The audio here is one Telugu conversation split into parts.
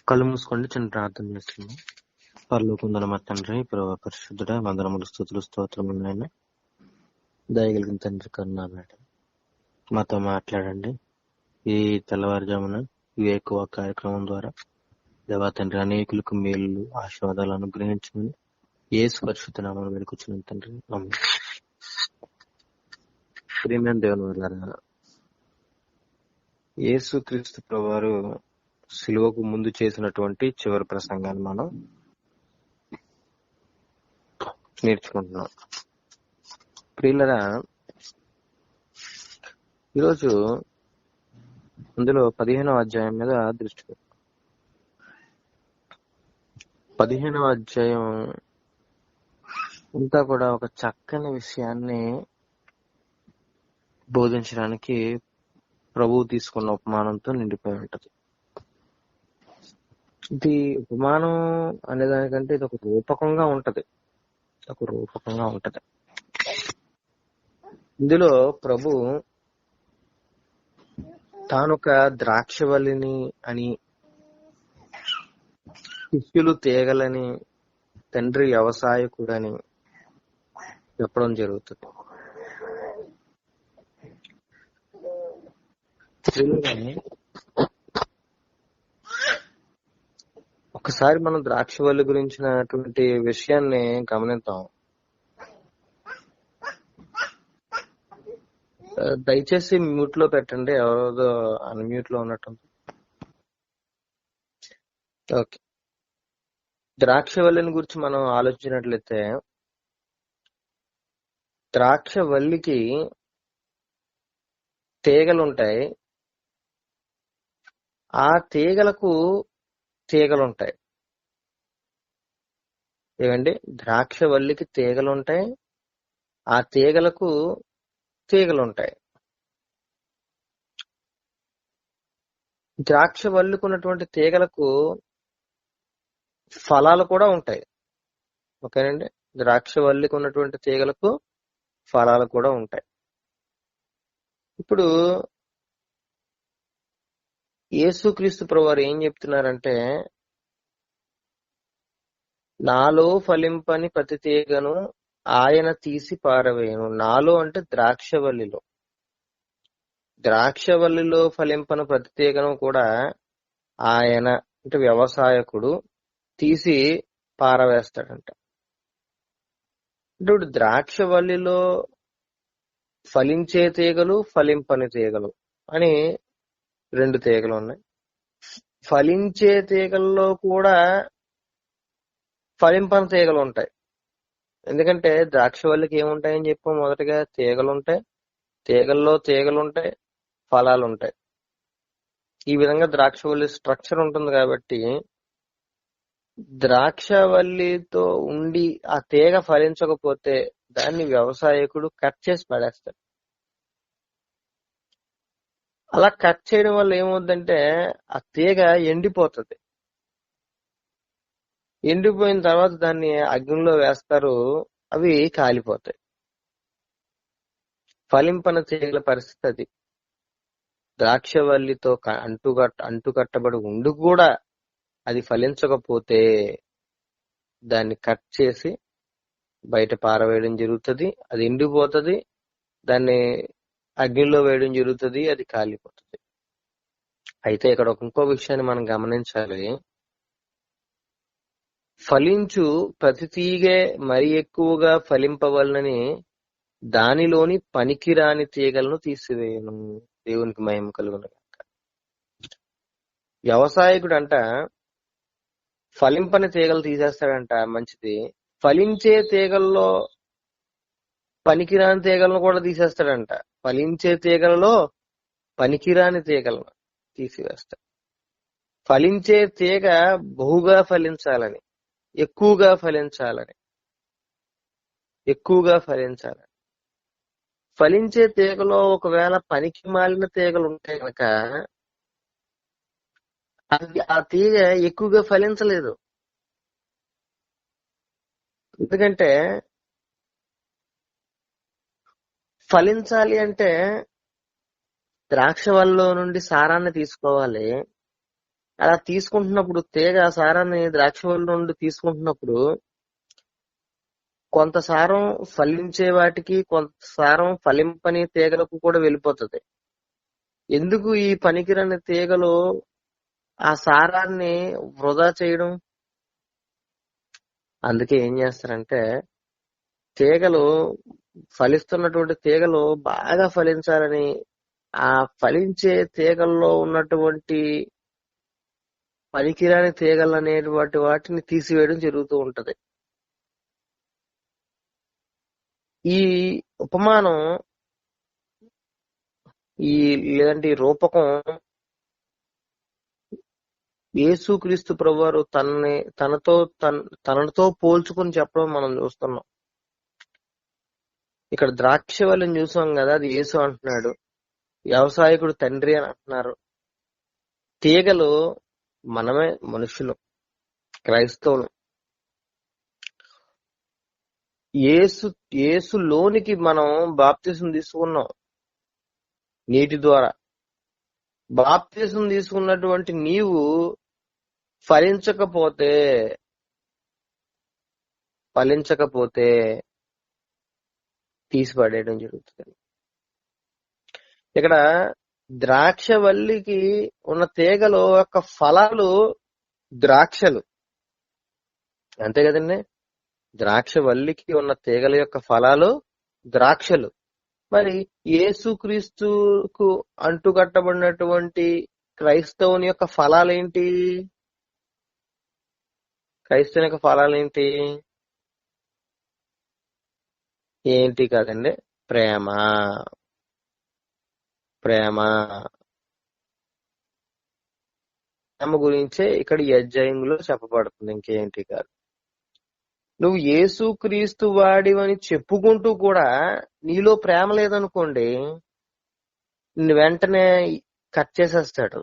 కళ్ళు మూసుకోండి, చిన్న ప్రార్థన చేస్తున్నాం. పరలోకముందున్న మా తండ్రి, ప్రభు పరిశుద్ధుడా, వందనములు స్తుతులు స్తోత్రములు నాయన. దయగలిగిన తండ్రి కరుణామయుడా, మాతో మాట్లాడండి. ఈ తెల్లవారుజామున వివేకువ కార్యక్రమం ద్వారా దేవా తండ్రి అనేకులకు మేలు ఆశీర్వాదాలు అనుగ్రహించమని యేసు పరిశుద్ధ నామమున వేడుకొచ్చున్నాం తండ్రి. ఆమేన్. ప్రియమైన దేవుని వల్ల యేసు క్రీస్తు ప్రభువారు సిలువకు ముందు చేసినటువంటి చివరి ప్రసంగాన్ని మనం నేర్చుకుంటున్నాం. ప్రియులరా, ఈరోజు అందులో 15వ అధ్యాయం మీద దృష్టి పెట్టాం. 15వ అధ్యాయం అంతా కూడా ఒక చక్కని విషయాన్ని బోధించడానికి ప్రభువు తీసుకున్న ఉపమానంతో నిండిపోయి ఉంటది. ఇది ఉపమానం అనేదానికంటే ఇది ఒక రూపకంగా ఉంటది. ఇందులో ప్రభు తానొక ద్రాక్షవల్లిని అని, శిష్యులు తీగలని, తండ్రి వ్యవసాయకుడని చెప్పడం జరుగుతుంది. ఒకసారి మనం ద్రాక్షవల్లి గురించినటువంటి విషయాన్ని గమనిద్దాం. దయచేసి మ్యూట్ లో పెట్టండి, ఎవరో అన్మ్యూట్ లో ఉన్నట్టుంది. ఓకే, ద్రాక్షవల్లిని గురించి మనం ఆలోచించినట్లయితే, ద్రాక్షవల్లికి తీగలుంటాయి, ఆ తీగలకు తీగలుంటాయి. ఏమండి, ద్రాక్షవల్లికి తీగలుంటాయి, ఆ తీగలకు తీగలుంటాయి. ద్రాక్షవల్లికి ఉన్నటువంటి తీగలకు ఫలాలు కూడా ఉంటాయి. ఓకేనండి, ద్రాక్షవల్లికి ఉన్నటువంటి తీగలకు ఫలాలు కూడా ఉంటాయి. ఇప్పుడు యేసుక్రీస్తు ప్రభువారు ఏం చెప్తున్నారంటే, నాలో ఫలింపని ప్రతి తీగను ఆయన తీసి పారవేయను. నాలో అంటే ద్రాక్షవల్లిలో ఫలింపని ప్రతి తీగను కూడా ఆయన అంటే వ్యవసాయకుడు తీసి పారవేస్తాడంట. ఇప్పుడు ద్రాక్షవల్లిలో ఫలించే తీగలు, ఫలింపని తీగలు అని రెండు తీగలు ఉన్నాయి. ఫలించే తీగల్లో కూడా ఫలింపని తీగలు ఉంటాయి. ఎందుకంటే ద్రాక్షవల్లికి ఏముంటాయని చెప్పాం, మొదటగా తీగలుంటాయి, తీగల్లో తీగలుంటాయి, ఫలాలుంటాయి. ఈ విధంగా ద్రాక్షవల్లి స్ట్రక్చర్ ఉంటుంది. కాబట్టి ద్రాక్షవల్లితో ఉండి ఆ తీగ ఫలించకపోతే దాన్ని వ్యవసాయకుడు కట్ చేసి పడేస్తాడు. అలా కట్ చేయడం వల్ల ఏమవుతుందంటే ఆ తీగ ఎండిపోతుంది. ఎండిపోయిన తర్వాత దాన్ని అగ్నిలో వేస్తారు, అవి కాలిపోతాయి. ఫలింపన తీగల పరిస్థితి అది. ద్రాక్షవల్లితో అంటుకట్టబడి ఉండి కూడా అది ఫలించకపోతే దాన్ని కట్ చేసి బయట పారవేయడం జరుగుతుంది, అది ఎండిపోతుంది. దాన్ని అగ్నిలో వేయడం జరుగుతుంది, అది కాలిపోతుంది. అయితే ఇక్కడ ఇంకో విషయాన్ని మనం గమనించాలి. ఫలించు ప్రతి తీగే మరి ఎక్కువగా ఫలింపవలనని దానిలోని పనికిరాని తీగలను తీసివేయను. దేవునికి మహిమ కలుగును గాక. వ్యవసాయకుడు అంట ఫలింపని తీగలు తీసేస్తాడంట, మంచిది. ఫలించే తీగల్లో పనికిరాని తీగలను కూడా తీసేస్తాడంట. ఫలించే తీగలలో పనికిరాని తీగలను తీసివేస్తాడు. ఫలించే తీగ బహుగా ఫలించాలని, ఎక్కువగా ఫలించాలని. ఫలించే తీగలో ఒకవేళ పనికి మాలిన తీగలు ఉంటే కనుక ఆ తీగ ఎక్కువగా ఫలించలేదు. ఎందుకంటే ఫలించాలి అంటే ద్రాక్ష వల్లిలో నుండి సారాన్ని తీసుకోవాలి, అలా తీసుకుంటున్నప్పుడు తీగ సారాన్ని ద్రాక్షవల్లి నుండి తీసుకుంటున్నప్పుడు కొంత సారం ఫలించే వాటికి, కొంత సారం ఫలింపని తీగలకు కూడా వెళ్ళిపోతుంది. ఎందుకు ఈ పనికిరాని తీగలు ఆ సారాన్ని వృధా చేయడం? అందుకే ఏం చేస్తారంటే తీగలు ఫలిస్తున్నటువంటి తీగలు బాగా ఫలించాలని ఆ ఫలించే తీగల్లో ఉన్నటువంటి పనికిరాని తీగలు అనేటువంటి వాటిని తీసివేయడం జరుగుతూ ఉంటది. ఈ ఉపమానం లేదంటే ఈ రూపకం యేసుక్రీస్తు ప్రభువారు తనతో పోల్చుకుని చెప్పడం మనం చూస్తున్నాం. ఇక్కడ ద్రాక్షవల్లిని చూసాం కదా, అది యేసు అంటున్నాడు. వ్యవసాయకుడు తండ్రి అని అంటున్నారు. తీగలు మనమే, మనుషులు, క్రైస్తవులు. యేసులోనికి మనం బాప్తిసం తీసుకున్నాం నీటి ద్వారా. బాప్తిసం తీసుకున్నటువంటి నీవు ఫలించకపోతే తీసిపడేయడం జరుగుతుంది. ఇక్కడ ద్రాక్షవల్లికి ఉన్న తీగలు యొక్క ఫలాలు ద్రాక్షలు, అంతే కదండి. ద్రాక్షవల్లికి ఉన్న తీగల యొక్క ఫలాలు ద్రాక్షలు. మరి యేసుక్రీస్తుకు అంటుకట్టబడినటువంటి క్రైస్తవుని యొక్క ఫలాలేంటి? క్రైస్తవుని యొక్క ఫలాలేంటి? ఏంటి కాదండి, ప్రేమ. ప్రేమ గురించే ఇక్కడ ఈ అధ్యాయంలో చెప్పబడుతుంది, ఇంకేంటి కాదు. నువ్వు యేసుక్రీస్తు వాడివని చెప్పుకుంటూ కూడా నీలో ప్రేమ లేదనుకోండి, వెంటనే కట్ చేసేస్తాడు.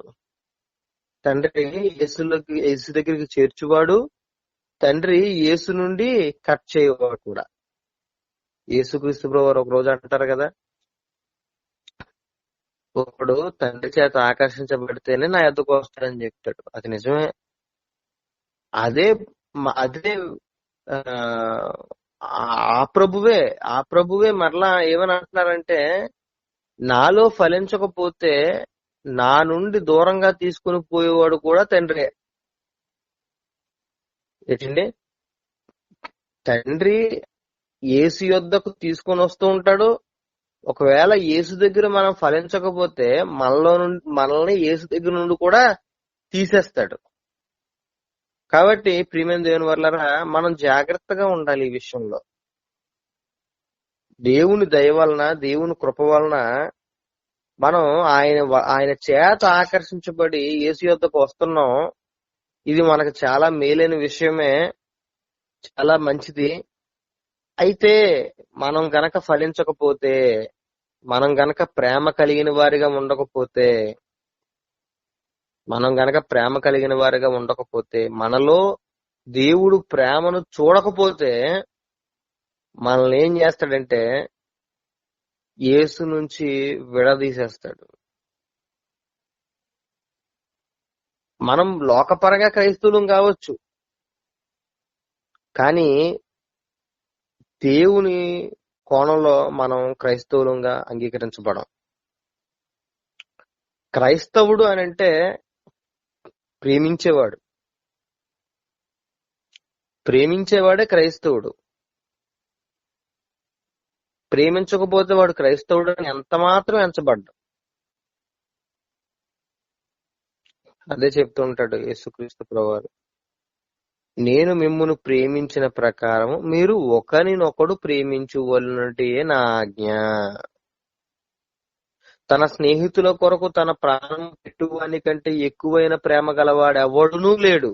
తండ్రి యేసు దగ్గరికి చేర్చువాడు, తండ్రి యేసు నుండి కట్ చేయవాడు కూడా. యేసుక్రీస్తు ప్రభువారు ఒక రోజు అంటారు కదా, ఒకడు తండ్రి చేత ఆకర్షించబడితేనే నా ఎద్దకు వస్తాడని చెప్తాడు. అది నిజమే. అదే ఆ ప్రభువే మరలా ఏమని అంటున్నారంటే, నాలో ఫలించకపోతే నా నుండి దూరంగా తీసుకుని పోయేవాడు కూడా తండ్రే. ఏంటండి, తండ్రి యేసు యొద్దకు తీసుకొని వస్తూ ఉంటాడు. ఒకవేళ యేసు దగ్గర మనం ఫలించకపోతే మనల్ని యేసు దగ్గర నుండి కూడా తీసేస్తాడు. కాబట్టి ప్రియమైన దేవుని వల్లరా మనం జాగ్రత్తగా ఉండాలి ఈ విషయంలో. దేవుని దయ వలన, దేవుని కృప వలన మనం ఆయన చేత ఆకర్షించబడి యేసు యొద్దకు వస్తున్నాం. ఇది మనకు చాలా మేలైన విషయమే, చాలా మంచిది. అయితే మనం గనక ఫలించకపోతే, మనం గనక ప్రేమ కలిగిన వారిగా ఉండకపోతే, మనలో దేవుడు ప్రేమను చూడకపోతే మనల్ని ఏం చేస్తాడంటే యేసు నుంచి విడదీసేస్తాడు. మనం లోకపరంగా క్రైస్తవులం కావచ్చు, కానీ దేవుని కోణంలో మనం క్రైస్తవులంగా అంగీకరించబడం. క్రైస్తవుడు అని అంటే ప్రేమించేవాడే క్రైస్తవుడు. ప్రేమించకపోతే వాడు క్రైస్తవుడు అని ఎంత మాత్రం ఎంచబడ్డు. అదే చెప్తూ ఉంటాడు యేసుక్రీస్తు ప్రభువారు, నేను మిమ్మును ప్రేమించిన ప్రకారం మీరు ఒకరినొకడు ప్రేమించువలనటే నా ఆజ్ఞ. తన స్నేహితుల కొరకు తన ప్రాణం పెట్టువాని కంటే ఎక్కువైన ప్రేమ గలవాడు ఎవడునూ లేడు.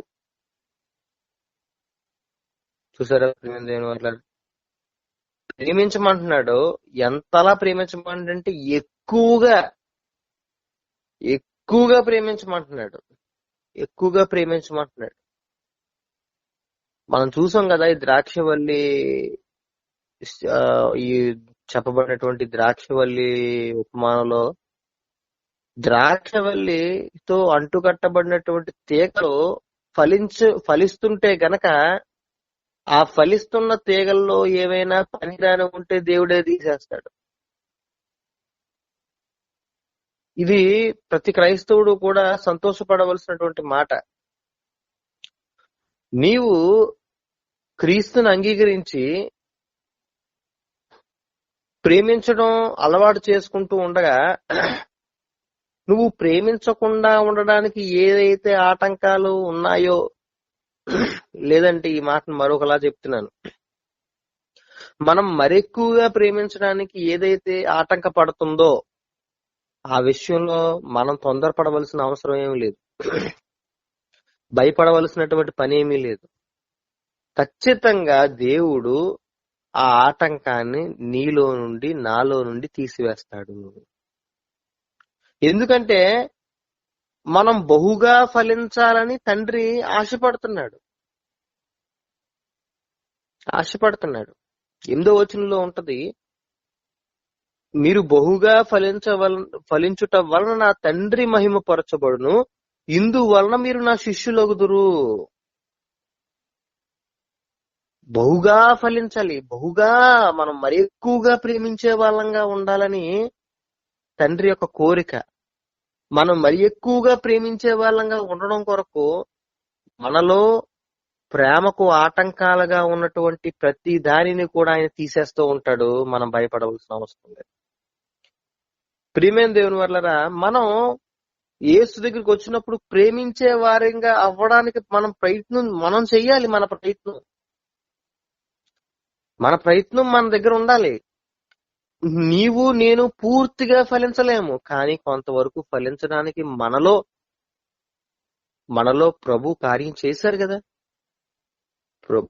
చూసారా దేవుని వల్ల ప్రేమించమంటున్నాడు. ఎంతలా ప్రేమించమంటే ఎక్కువగా ప్రేమించమంటున్నాడు. మనం చూసాం కదా ఈ ద్రాక్షవల్లి, ఈ చెప్పబడినటువంటి ద్రాక్షవల్లి ఉపమానంలో ద్రాక్షవల్లితో అంటుకట్టబడినటువంటి తీగలు ఫలిస్తుంటే గనక ఆ ఫలిస్తున్న తీగల్లో ఏవైనా పనికిరాని ఉంటే దేవుడే తీసేస్తాడు. ఇది ప్రతి క్రైస్తవుడు కూడా సంతోషపడవలసినటువంటి మాట. నీవు క్రీస్తుని అంగీకరించి ప్రేమించడం అలవాటు చేసుకుంటూ ఉండగా నువ్వు ప్రేమించకుండా ఉండడానికి ఏదైతే ఆటంకాలు ఉన్నాయో, లేదంటే ఈ మాటను మరొకలా చెప్తున్నాను, మనం మరెక్కువగా ప్రేమించడానికి ఏదైతే ఆటంకపడుతుందో ఆ విషయంలో మనం తొందరపడవలసిన అవసరం ఏమీ లేదు. భయపడవలసినటువంటి పని ఏమీ లేదు. ఖచ్చితంగా దేవుడు ఆ ఆటంకాన్ని నీలో నుండి నాలో నుండి తీసివేస్తాడు. ఎందుకంటే మనం బహుగా ఫలించాలని తండ్రి ఆశపడుతున్నాడు. 8వ వచనంలో ఉంటది, మీరు బహుగా ఫలించుట వలన నా తండ్రి మహిమ పరచబడును, ఇందువలన మీరు నా శిష్యులగుదురు. బహుగా ఫలించాలి, బహుగా మనం మరి ఎక్కువగా ప్రేమించే వాళ్ళంగా ఉండాలని తండ్రి యొక్క కోరిక. మనం మరి ఎక్కువగా ప్రేమించే వాళ్ళంగా ఉండడం కొరకు మనలో ప్రేమకు ఆటంకాలుగా ఉన్నటువంటి ప్రతి దానిని కూడా ఆయన తీసేస్తూ ఉంటాడు. మనం భయపడవలసిన అవసరం లేదు. ప్రియమైన దేవుని వల్లరా, మనం యేసు దగ్గరికి వచ్చినప్పుడు ప్రేమించే వారంగా అవ్వడానికి మనం చెయ్యాలి. మన ప్రయత్నం మన దగ్గర ఉండాలి. నీవు నేను పూర్తిగా ఫలించలేము, కానీ కొంతవరకు ఫలించడానికి మనలో ప్రభు కార్యం చేశారు కదా.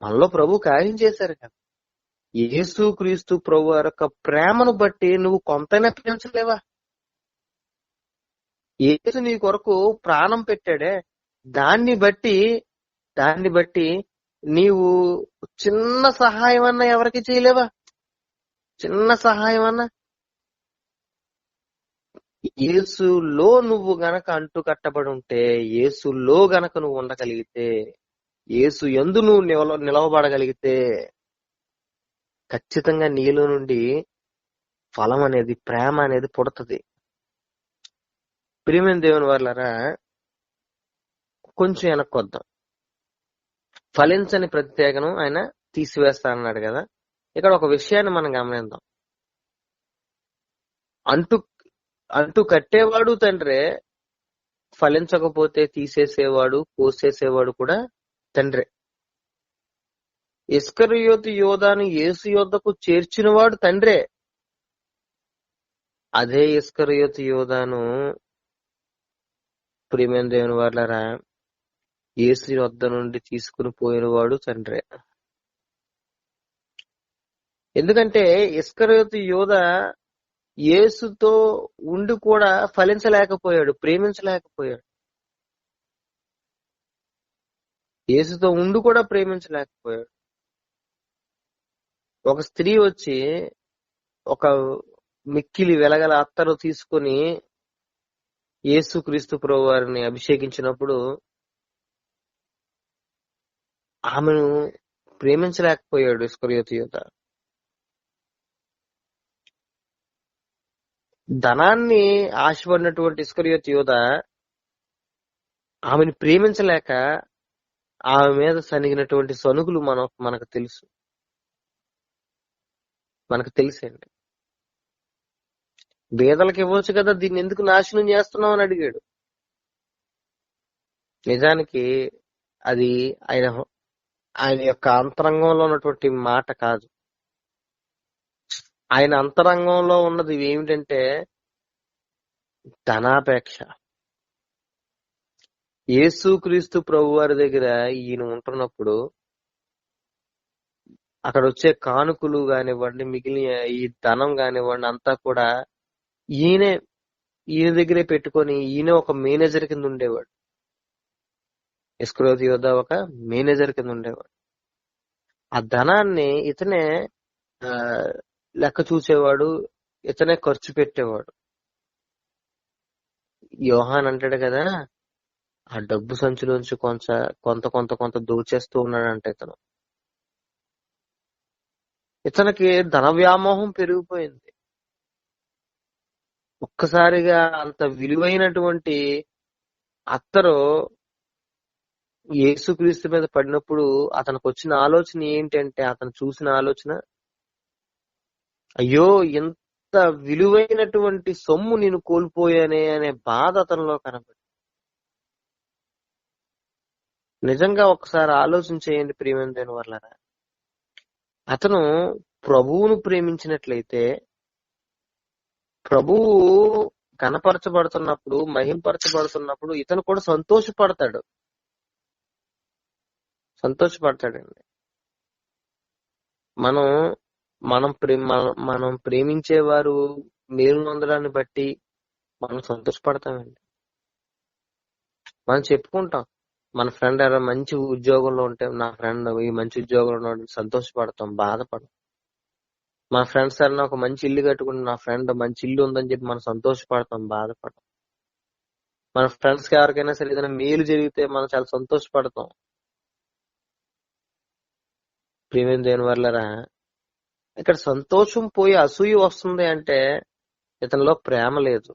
మనలో ప్రభు కార్యం చేశారు కదా. యేసు క్రీస్తు ప్రభు యొక్క ప్రేమను బట్టి నువ్వు కొంతైనా ప్రేమించలేవా? యేసు నీ కొరకు ప్రాణం పెట్టాడే, దాన్ని బట్టి నీవు చిన్న సహాయం అన్నా ఎవరికి చేయలేవా? చిన్న సహాయం అన్నా. యేసులో నువ్వు గనక అంటు కట్టబడి ఉంటే, యేసులో గనక నువ్వు ఉండగలిగితే, యేసు యందు నువ్వు నిలవబడగలిగితే ఖచ్చితంగా నీలో నుండి ఫలం అనేది, ప్రేమ అనేది పుడుతుంది. ప్రియమైన దేవుని వాళ్ళరా, కొంచెం వెనక్కొద్దాం. ఫలించని ప్రత్యేకను ఆయన తీసివేస్తా అన్నాడు కదా. ఇక్కడ ఒక విషయాన్ని మనం గమనిద్దాం. అంటు కట్టేవాడు తండ్రే, ఫలించకపోతే తీసేసేవాడు, కోసేసేవాడు కూడా తండ్రే. ఇస్కరియోతు యోధాను యేసు యొద్దకు చేర్చినవాడు తండ్రే. అదే ఇస్కరియోతు యోధాను ప్రియమైన దేవుని వాళ్ళరా యేసు యొద్ద నుండి తీసుకుని పోయినవాడు తండ్రే. ఎందుకంటే ఇస్కరియోతు యోధ యేసుతో ఉండి కూడా ఫలించలేకపోయాడు, ప్రేమించలేకపోయాడు. యేసుతో ఉండి కూడా ప్రేమించలేకపోయాడు. ఒక స్త్రీ వచ్చి ఒక మిక్కిలి వెలగల అత్తరు తీసుకుని యేసు క్రీస్తు ప్రభు వారిని అభిషేకించినప్పుడు ఆమెను ప్రేమించలేకపోయాడు ఇస్కరియోతు యోధ. ధనాన్ని ఆశపడినటువంటి ఇస్కరియోతు యోధ ఆమెను ప్రేమించలేక ఆమె మీద సనిగినటువంటి సనుగులు మనకు తెలిసండి. బేదలకు ఇవ్వచ్చు కదా, దీన్ని ఎందుకు నాశనం చేస్తున్నావు అని అడిగాడు. నిజానికి అది ఆయన యొక్క అంతరంగంలో ఉన్నటువంటి మాట కాదు. ఆయన అంతరంగంలో ఉన్నది ఏమిటంటే ధనాపేక్ష. యేసుక్రీస్తు ప్రభు వారి దగ్గర ఈయన ఉంటున్నప్పుడు అక్కడ వచ్చే కానుకలు కానివ్వండి, మిగిలిన ఈ ధనం కానివ్వండి, అంతా కూడా ఈయన దగ్గరే పెట్టుకొని ఈయన ఒక మేనేజర్ కింద ఉండేవాడు. ఇస్కరియోతు యోధ ఒక మేనేజర్ కింద ఉండేవాడు. ఆ ధనాన్ని ఇతనే లెక్క చూసేవాడు, ఇతనే ఖర్చు పెట్టేవాడు. యోహాన్ అంటాడు కదా, ఆ డబ్బు సంచులోంచి కొంత కొంత కొంత కొంత దోచేస్తూ ఉన్నాడంట ఇతను. ఇతనికి ధన వ్యామోహం పెరిగిపోయింది. ఒక్కసారిగా అంత విలువైనటువంటి అత్తరు యేసుక్రీస్తు మీద పడినప్పుడు అతనికి వచ్చిన ఆలోచన ఏంటంటే, అతను చూసిన ఆలోచన, అయ్యో ఎంత విలువైనటువంటి సొమ్ము నేను కోల్పోయానే అనే బాధ అతనిలో కనబడి. నిజంగా ఒకసారి ఆలోచన చేయండి ప్రియమైన దేవుని వర్లారా. అతను ప్రభువును ప్రేమించినట్లయితే, ప్రభువు కనపరచబడుతున్నప్పుడు, మహింపరచబడుతున్నప్పుడు ఇతను కూడా సంతోషపడతాడండి. మనం మనం ప్రేమించేవారు మేలు నొందడాన్ని బట్టి మనం సంతోషపడతామండి. మనం చెప్పుకుంటాం, మన ఫ్రెండ్ ఎవరైనా మంచి ఉద్యోగంలో ఉంటే, నా ఫ్రెండ్ ఈ మంచి ఉద్యోగంలో ఉన్నాడు, సంతోషపడతాం, బాధపడతాం. మన ఫ్రెండ్స్ ఎవరైనా ఒక మంచి ఇల్లు కట్టుకుని, నా ఫ్రెండ్ మంచి ఇల్లు ఉందని చెప్పి మనం సంతోషపడతాం, బాధపడతాం. మన ఫ్రెండ్స్ కి ఎవరికైనా సరే ఏదైనా మేలు జరిగితే మనం చాలా సంతోషపడతాం. ప్రియమైన దేవుని వల్లరా, ఇక్కడ సంతోషం పోయి అసూయ వస్తుంది అంటే ఇతనిలో ప్రేమ లేదు.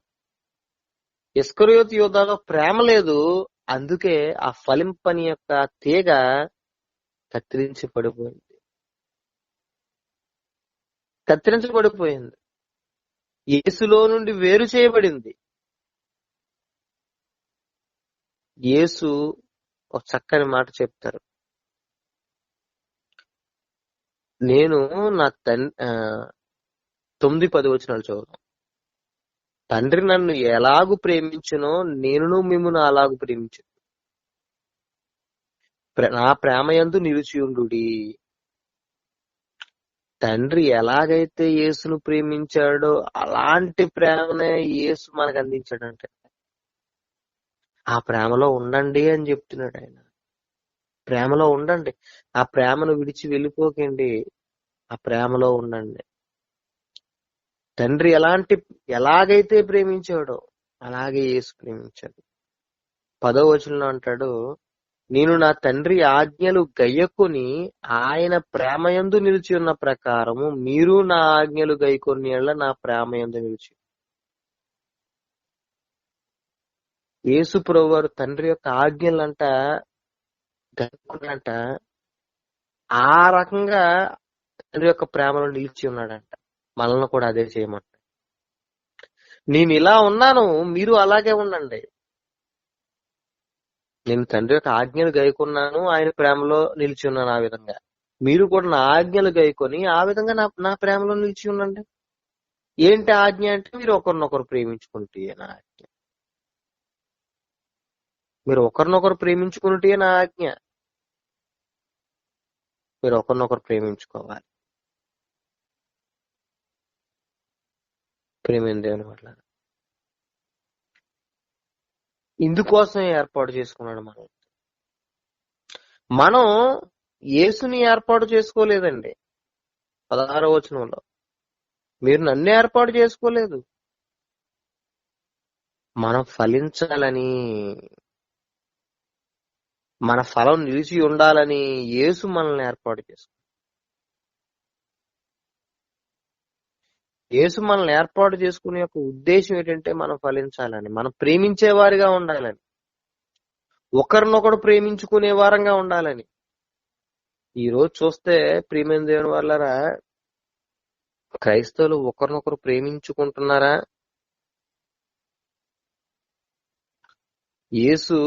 ఇస్కరియోతు యూదాలో ప్రేమ లేదు. అందుకే ఆ ఫలింపని యొక్క తీగ కత్తిరించబడిపోయింది. యేసులో నుండి వేరు చేయబడింది. యేసు ఒక చక్కని మాట చెప్తారు, నేను నా 9-10 వచనాలు చదువుతాం. తండ్రి నన్ను ఎలాగు ప్రేమించునో నేనును మిమ్మును అలాగు ప్రేమించు, నా ప్రేమయందు నిలిచియుండుడి. తండ్రి ఎలాగైతే యేసును ప్రేమించాడో అలాంటి ప్రేమనే యేసు మనకు అందించాడంటే, ఆ ప్రేమలో ఉండండి అని చెప్తున్నాడు ఆయన. ప్రేమలో ఉండండి, ఆ ప్రేమను విడిచి వెళ్ళిపోకండి, ఆ ప్రేమలో ఉండండి. తండ్రి ఎలాగైతే ప్రేమించాడో అలాగే యేసు ప్రేమించాడు. 10వ వచనంలో అంటాడు, నేను నా తండ్రి ఆజ్ఞలు గైకొని ఆయన ప్రేమయందు నిలిచి ఉన్న ప్రకారము మీరు నా ఆజ్ఞలు గైకొని నా ప్రేమయందు నిలిచి. యేసు ప్రభువారు తండ్రి యొక్క ఆజ్ఞలంట గైకొనంట, ఆ రకంగా తండ్రి యొక్క ప్రేమలో నిలిచి ఉన్నాడంట. మనల్ని కూడా అదే చేయమంట. నేను ఇలా ఉన్నాను, మీరు అలాగే ఉండండి. నేను తండ్రి యొక్క ఆజ్ఞలు గైకొన్నాను, ఆయన ప్రేమలో నిలిచి ఉన్నాను. ఆ విధంగా మీరు కూడా నా ఆజ్ఞలు గైకొని ఆ విధంగా నా ప్రేమలో నిలిచి ఉండండి. ఏంటి ఆజ్ఞ అంటే, మీరు ఒకరినొకరు ప్రేమించుకుంటే నా ఆజ్ఞ. మీరు ఒకరినొకరు ప్రేమించుకుంటే నా ఆజ్ఞ. మీరు ఒకరినొకరు ప్రేమించుకోవాలి. ప్రేమైన దేవుని వల్ల ఇందుకోసం ఏర్పాటు చేసుకున్నాడు. మనం యేసుని ఏర్పాటు చేసుకోలేదండి. 16వ వచనంలో, మీరు నన్ను ఏర్పాటు చేసుకోలేదు, మనం ఫలించాలని, మన ఫలం నిలిచి ఉండాలని యేసు మనల్ని ఏర్పాటు చేసుకున్నాడు. యేసు మనల్ని ఏర్పాటు చేసుకునే యొక్క ఉద్దేశం ఏంటంటే, మనం ఫలించాలని, మనం ప్రేమించే వారిగా ఉండాలని, ఒకరినొకడు ప్రేమించుకునే వారంగా ఉండాలని. ఈ రోజు చూస్తే ప్రియమైన దేవుని వల్లరా, క్రైస్తవులు ఒకరినొకరు ప్రేమించుకుంటున్నారా? యేసు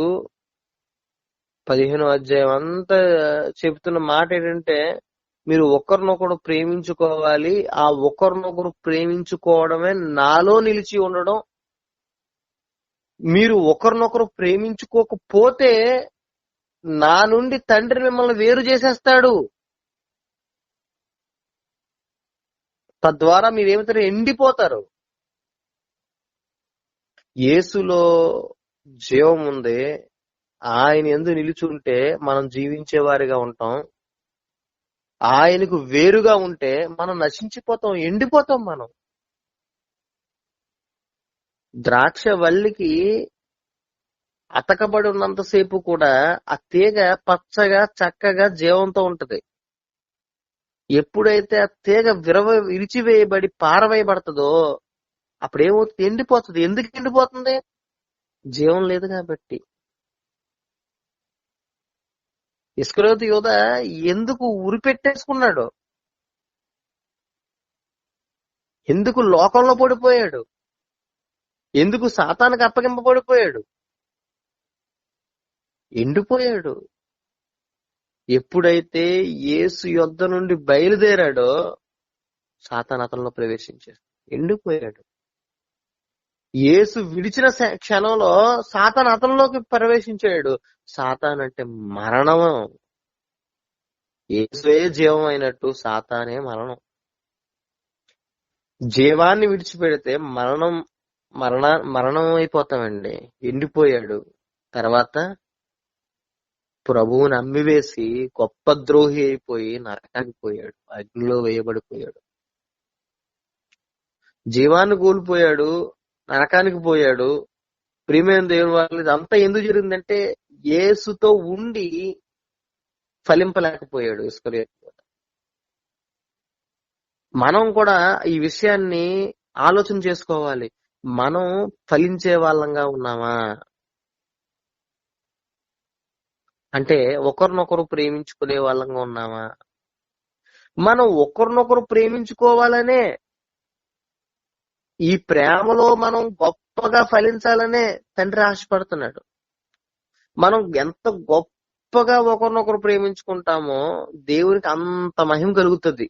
15వ అధ్యాయం అంతా చెబుతున్న మాట ఏంటంటే, మీరు ఒకరినొకరు ప్రేమించుకోవాలి, ఆ ఒకరినొకరు ప్రేమించుకోవడమే నాలో నిలిచి ఉండడం. మీరు ఒకరినొకరు ప్రేమించుకోకపోతే నా నుండి తండ్రి మిమ్మల్ని వేరు చేసేస్తాడు. తద్వారా మీరేమిటంటే ఎండిపోతారు. యేసులో జీవం ఉంది, ఆయన యందు నిలిచుంటే మనం జీవించే వారిగా ఉంటాం. ఆయనకు వేరుగా ఉంటే మనం నశించిపోతాం, ఎండిపోతాం మనం. ద్రాక్ష వల్లికి అతకబడి ఉన్నంతసేపు కూడా ఆ తీగ పచ్చగా చక్కగా జీవంతో ఉంటది. ఎప్పుడైతే ఆ తీగ విరిచివేయబడి పారవేయబడుతుందో అప్పుడేమవుతుంది? ఎండిపోతుంది. ఎందుకు ఎండిపోతుంది? జీవం లేదు కాబట్టి. ఇస్కరియోతు యూద ఎందుకు ఉరిపెట్టేసుకున్నాడు? ఎందుకు లోకంలో పడిపోయాడు? ఎందుకు సాతానికి అప్పగింపబడిపోయాడు? ఎండిపోయాడు. ఎప్పుడైతే యేసు యొద్ద నుండి బయలుదేరాడో సాతాను అతనిలో ప్రవేశించాడు, ఎండిపోయాడు. యేసు విడిచిన క్షణంలో సాతాను అతనిలోకి ప్రవేశించాడు. సాతాను అంటే మరణం. యేసువే జీవం అయినట్టు సాతానే మరణం. జీవాన్ని విడిచిపెడితే మరణం అయిపోతామండి. ఎండిపోయాడు. తర్వాత ప్రభువుని అమ్మివేసి గొప్ప ద్రోహి అయిపోయి నరకానికి పోయాడు, అగ్నిలో వేయబడిపోయాడు. జీవాన్ని కోల్పోయాడు, నరకానికి పోయాడు. ప్రియమైన దేవుని వాళ్ళు ఇదంతా ఎందుకు జరిగిందంటే యేసుతో ఉండి ఫలింపలేకపోయాడు ఇస్కరియోతు. మనం కూడా ఈ విషయాన్ని ఆలోచన చేసుకోవాలి. మనం ఫలించే వాళ్ళంగా ఉన్నామా? అంటే ఒకరినొకరు ప్రేమించుకునే వాళ్ళంగా ఉన్నామా? మనం ఒకరినొకరు ప్రేమించుకోవాలనే, ఈ ప్రేమలో మనం గొప్పగా ఫలించాలనే తండ్రి ఆశపడుతున్నాడు. మనం ఎంత గొప్పగా ఒకరినొకరు ప్రేమించుకుంటామో దేవునికి అంత మహిమ కలుగుతుంది.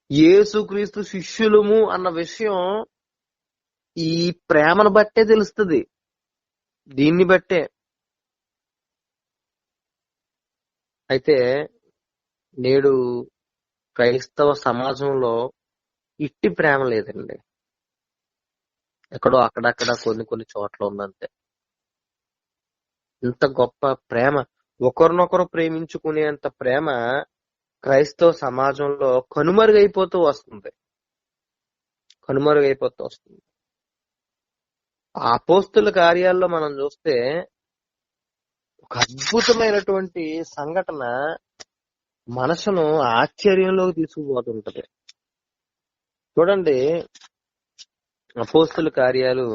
యేసుక్రీస్తు శిష్యులము అన్న విషయం ఈ ప్రేమను బట్టే తెలుస్తుంది. దీన్ని బట్టే. అయితే నేడు క్రైస్తవ సమాజంలో ఇట్టి ప్రేమ లేదండి. ఎక్కడో అక్కడక్కడ కొన్ని చోట్ల ఉందంతే. ఇంత గొప్ప ప్రేమ, ఒకరినొకరు ప్రేమించుకునేంత ప్రేమ క్రైస్తవ సమాజంలో కనుమరుగైపోతూ వస్తుంది. అపోస్తుల కార్యాల్లో మనం చూస్తే ఒక అద్భుతమైనటువంటి సంఘటన మనసును ఆశ్చర్యంలోకి తీసుకుపోతుంటది. చూడండి, అపోస్తుల కార్యాలు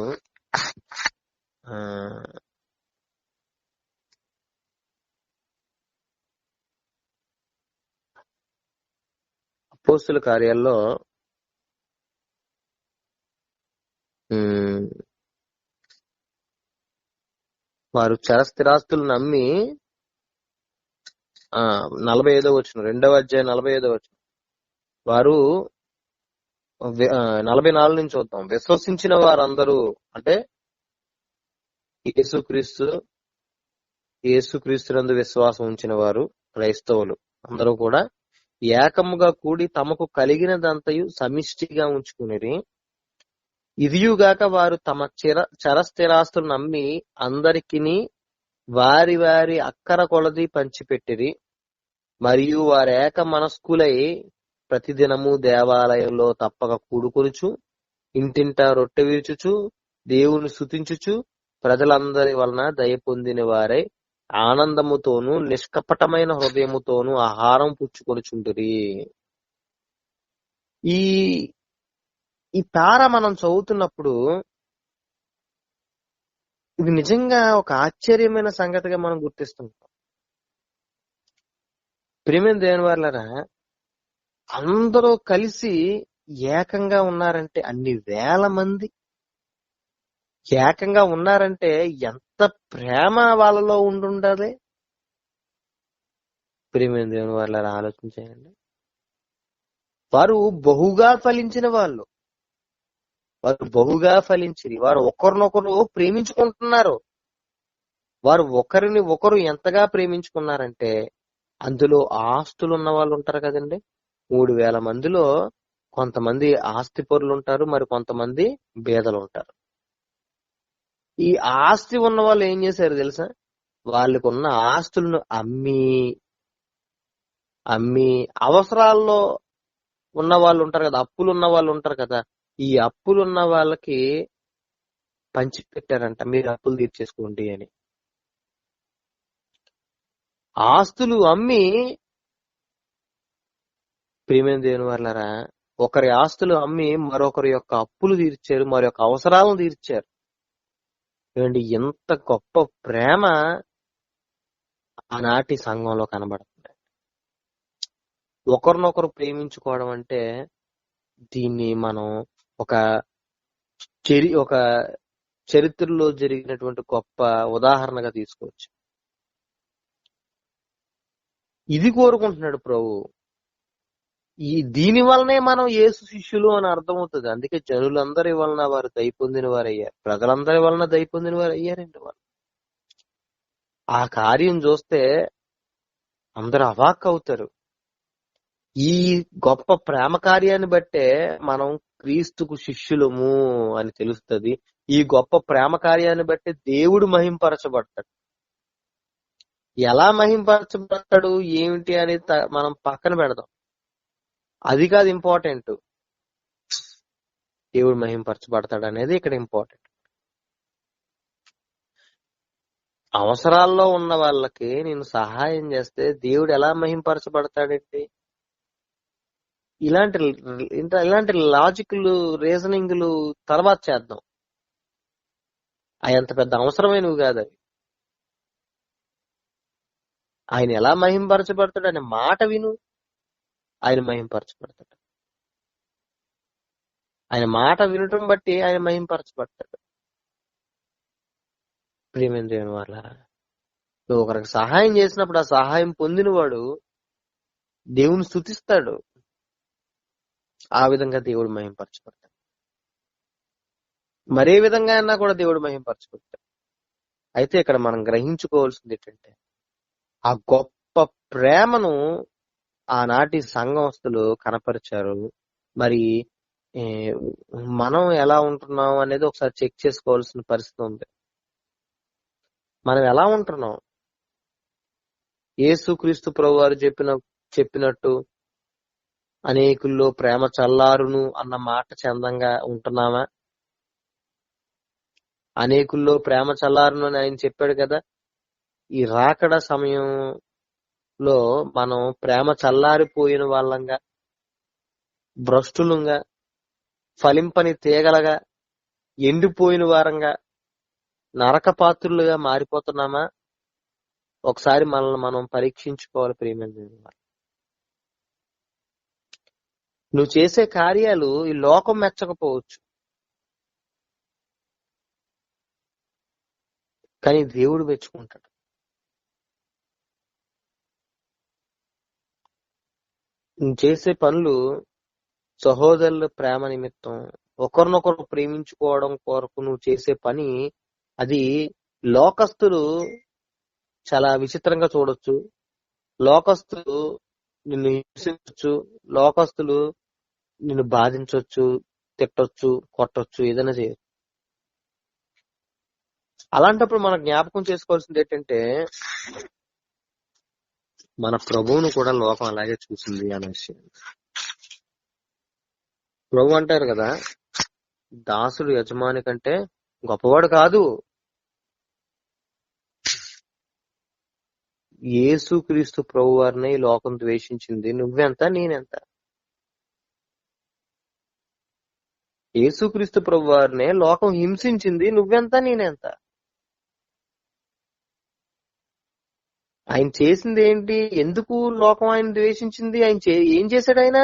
వారు చరస్థిరాస్తులు నమ్మి 45వ వచనం, 2వ అధ్యాయం 45వ వచనం, వారు 44 నుంచి చూద్దాం. విశ్వసించిన వారందరూ అంటే యేసుక్రీస్తునందు విశ్వాసం ఉంచిన వారు క్రైస్తవులు అందరూ కూడా ఏకముగా కూడి తమకు కలిగినదంతయు సమిష్టిగా ఉంచుకునిరి. ఇదియుగాక వారు తమ చరస్థిరాస్తులు నమ్మి అందరికిని వారి వారి అక్కర కొలది పంచిపెట్టిరి. మరియు వారేక మనస్కులై ప్రతిదినము దేవాలయంలో తప్పక కూడుకొనుచు ఇంటింటా రొట్టె విరుచుచు దేవుని స్తుతించుచు ప్రజలందరి వలన దయ పొందిన వారై ఆనందముతోనూ నిష్కపటమైన హృదయముతోనూ ఆహారం పుచ్చుకొనుచుంటిరి. ఈ తార మనం చదువుతున్నప్పుడు ఇది నిజంగా ఒక ఆశ్చర్యమైన సంగతిగా మనం గుర్తిస్తుంటాం. ప్రియమైన దేవుని వారలారా, అందరూ కలిసి ఏకంగా ఉన్నారంటే, అన్ని వేల మంది ఏకంగా ఉన్నారంటే ఎంత ప్రేమ వాళ్ళలో ఉండుండాలి. ప్రియమైన దేవుని వారలారా, ఆలోచించేయండి. వారు బహుగా ఫలించిన వాళ్ళు, వారు బహుగా ఫలించిరి. వారు ఒకరినొకరు ప్రేమించుకుంటున్నారు. వారు ఒకరిని ఒకరు ఎంతగా ప్రేమించుకున్నారంటే, అందులో ఆస్తులు ఉన్న వాళ్ళు ఉంటారు కదండి. 3000 మందిలో కొంతమంది ఆస్తి పరులు ఉంటారు, మరి కొంతమంది బేదలు ఉంటారు. ఈ ఆస్తి ఉన్న వాళ్ళు ఏం చేశారు తెలుసా? వాళ్ళకు ఉన్న ఆస్తులను అమ్మి అవసరాల్లో ఉన్న వాళ్ళు ఉంటారు కదా, అప్పులు ఉన్న వాళ్ళు ఉంటారు కదా, ఈ అప్పులున్న వాళ్ళకి పంచి పెట్టారంట, మీరు అప్పులు తీర్చేసుకోండి అని. ఆస్తులు అమ్మి, ప్రియమైన దేవుని వాళ్ళారా, ఒకరి ఆస్తులు అమ్మి మరొకరి యొక్క అప్పులు తీర్చారు, మరొక యొక్క అవసరాలను తీర్చారు. ఏమండి, ఎంత గొప్ప ప్రేమ ఆనాటి సంఘంలో కనబడుతుంది. ఒకరినొకరు ప్రేమించుకోవడం అంటే దీన్ని మనం ఒక ఒక చరిత్రలో జరిగినటువంటి గొప్ప ఉదాహరణగా తీసుకోవచ్చు. ఇది కోరుకుంటున్నాడు ప్రభు. దీని వల్లనే మనం యేసు శిష్యులు అని అర్థమవుతుంది. అందుకే జనులందరి వలన వారు దయ పొందిన వారు అయ్యారు, ప్రజలందరి వలన దయ పొందిన వారు అయ్యారండి వాళ్ళు. ఆ కార్యం చూస్తే అందరూ అవాక్ అవుతారు. ఈ గొప్ప ప్రేమ కార్యాన్ని బట్టే మనం క్రీస్తుకు శిష్యులము అని తెలుస్తుంది. ఈ గొప్ప ప్రేమ కార్యాన్ని బట్టి దేవుడు మహింపరచబడతాడు. ఎలా మహింపరచబడతాడు ఏమిటి అనేది మనం పక్కన పెడదాం, అది కాదు ఇంపార్టెంట్. దేవుడు మహింపరచబడతాడు అనేది ఇక్కడ ఇంపార్టెంట్. అవసరాల్లో ఉన్న వాళ్ళకి నేను సహాయం చేస్తే దేవుడు ఎలా మహింపరచబడతాడండి? ఇలాంటి లాజికల్ రీజనింగ్లు తర్వాత చేద్దాం. అంత పెద్ద అవసరమైనవి కాదు అవి. ఆయన ఎలా మహింపరచబడతాడు అనే మాట విను, ఆయన మహింపరచబడతాడు. ఆయన మాట వినటం బట్టి ఆయన మహింపరచబడతాడు. ప్రియమైన దేవుని వాళ్ళారా, నువ్వు ఒకరికి సహాయం చేసినప్పుడు ఆ సహాయం పొందినవాడు దేవుని స్తుతిస్తాడు. ఆ విధంగా దేవుడు మహింపరచబడతాడు. మరే విధంగా అయినా కూడా దేవుడు మహింపరచబడతాడు. అయితే ఇక్కడ మనం గ్రహించుకోవాల్సింది ఏంటంటే, ఆ గొప్ప ప్రేమను ఆనాటి సంఘస్థులు కనపరిచారు. మరి మనం ఎలా ఉంటున్నాం అనేది ఒకసారి చెక్ చేసుకోవాల్సిన పరిస్థితి ఉంది. మనం ఎలా ఉంటున్నాం? యేసుక్రీస్తు ప్రభు వారు చెప్పినట్టు అనేకుల్లో ప్రేమ చల్లారును అన్న మాట చందంగా ఉంటున్నామా? అనేకుల్లో ప్రేమ చల్లారును అని ఆయన చెప్పాడు కదా. ఈ రాకడ సమయంలో మనం ప్రేమ చల్లారిపోయిన వాళ్ళంగా, భ్రష్టులంగా, ఫలింపని తీగలగా, ఎండిపోయిన వారంగా, నరకపాత్రులుగా మారిపోతున్నామా? ఒకసారి మనల్ని మనం పరీక్షించుకోవాలి. ప్రియమైన, నువ్వు చేసే కార్యాలు ఈ లోకం మెచ్చకపోవచ్చు, కానీ దేవుడు మెచ్చుకుంటాడు. నువ్వు చేసే పనులు సహోదరుల ప్రేమ నిమిత్తం, ఒకరినొకరు ప్రేమించుకోవడం కొరకు నువ్వు చేసే పని, అది లోకస్తులు చాలా విచిత్రంగా చూడొచ్చు, లోకస్తులు నిన్ను హింసించవచ్చు, లోకస్తులు నిన్ను బాధించవచ్చు, తిట్టొచ్చు, కొట్టొచ్చు, ఏదైనా చేయొచ్చు. అలాంటప్పుడు మనం జ్ఞాపకం చేసుకోవాల్సింది ఏంటంటే, మన ప్రభువును కూడా లోకం అలాగే చూసింది అనే విషయం. ప్రభు అంటారు కదా, దాసుడు యజమాని కంటే గొప్పవాడు కాదు. యేసుక్రీస్తు ప్రభు వారిని లోకం ద్వేషించింది, నువ్వెంత నేనెంత? యేసుక్రీస్తు ప్రభు వారిని లోకం హింసించింది, నువ్వెంత నేనెంత? ఆయన చేసింది ఏంటి? ఎందుకు లోకం ఆయన ద్వేషించింది? ఏం చేశాడు ఆయన?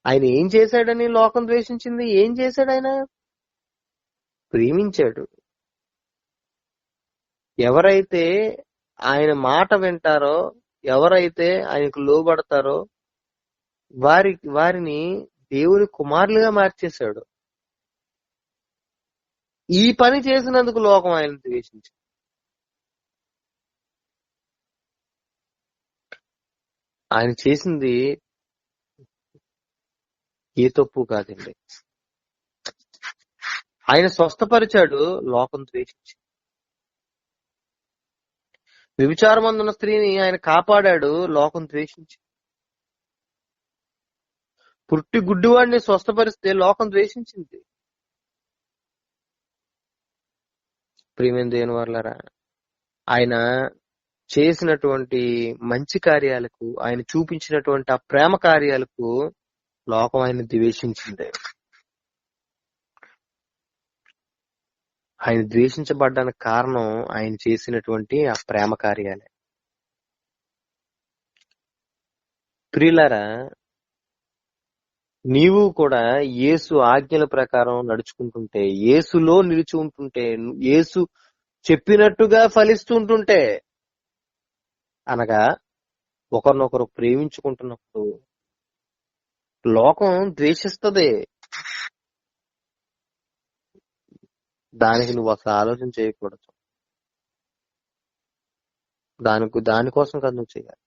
ఆయన ఏం చేశాడని లోకం ద్వేషించింది? ఏం చేశాడు ఆయన? ప్రేమించాడు. ఎవరైతే ఆయన మాట వింటారో, ఎవరైతే ఆయనకు లోబడతారో వారిని దేవుని కుమారులుగా మార్చేశాడు. ఈ పని చేసినందుకు లోకం ఆయన ద్వేషించింది. ఆయన చేసింది ఏ తప్పు కాదండి. ఆయన స్వస్థపరిచాడు, లోకం ద్వేషించింది. వ్యభిచారమందున్న స్త్రీని ఆయన కాపాడాడు, లోకం ద్వేషించింది. పుట్టి గుడ్డివాడిని స్వస్థపరిస్తే లోకం ద్వేషించింది. ప్రియమైన దేవుని వల్లరా, ఆయన చేసినటువంటి మంచి కార్యాలకు, ఆయన చూపించినటువంటి ఆ ప్రేమ కార్యాలకు లోకం ఆయన ద్వేషించింది. ఆయన ద్వేషించబడ్డానికి కారణం ఆయన చేసినటువంటి ఆ ప్రేమ కార్యాలే. ప్రియులారా, నీవు కూడా యేసు ఆజ్ఞల ప్రకారం నడుచుకుంటుంటే, యేసులో నిలిచి ఉంటుంటే, యేసు చెప్పినట్టుగా ఫలిస్తుంటుంటే, అనగా ఒకరినొకరు ప్రేమించుకుంటున్నప్పుడు లోకం ద్వేషిస్తది. దానికి నువ్వు అసలు ఆలోచన చేయకూడదు. దానికోసం కదా నువ్వు చేయాలి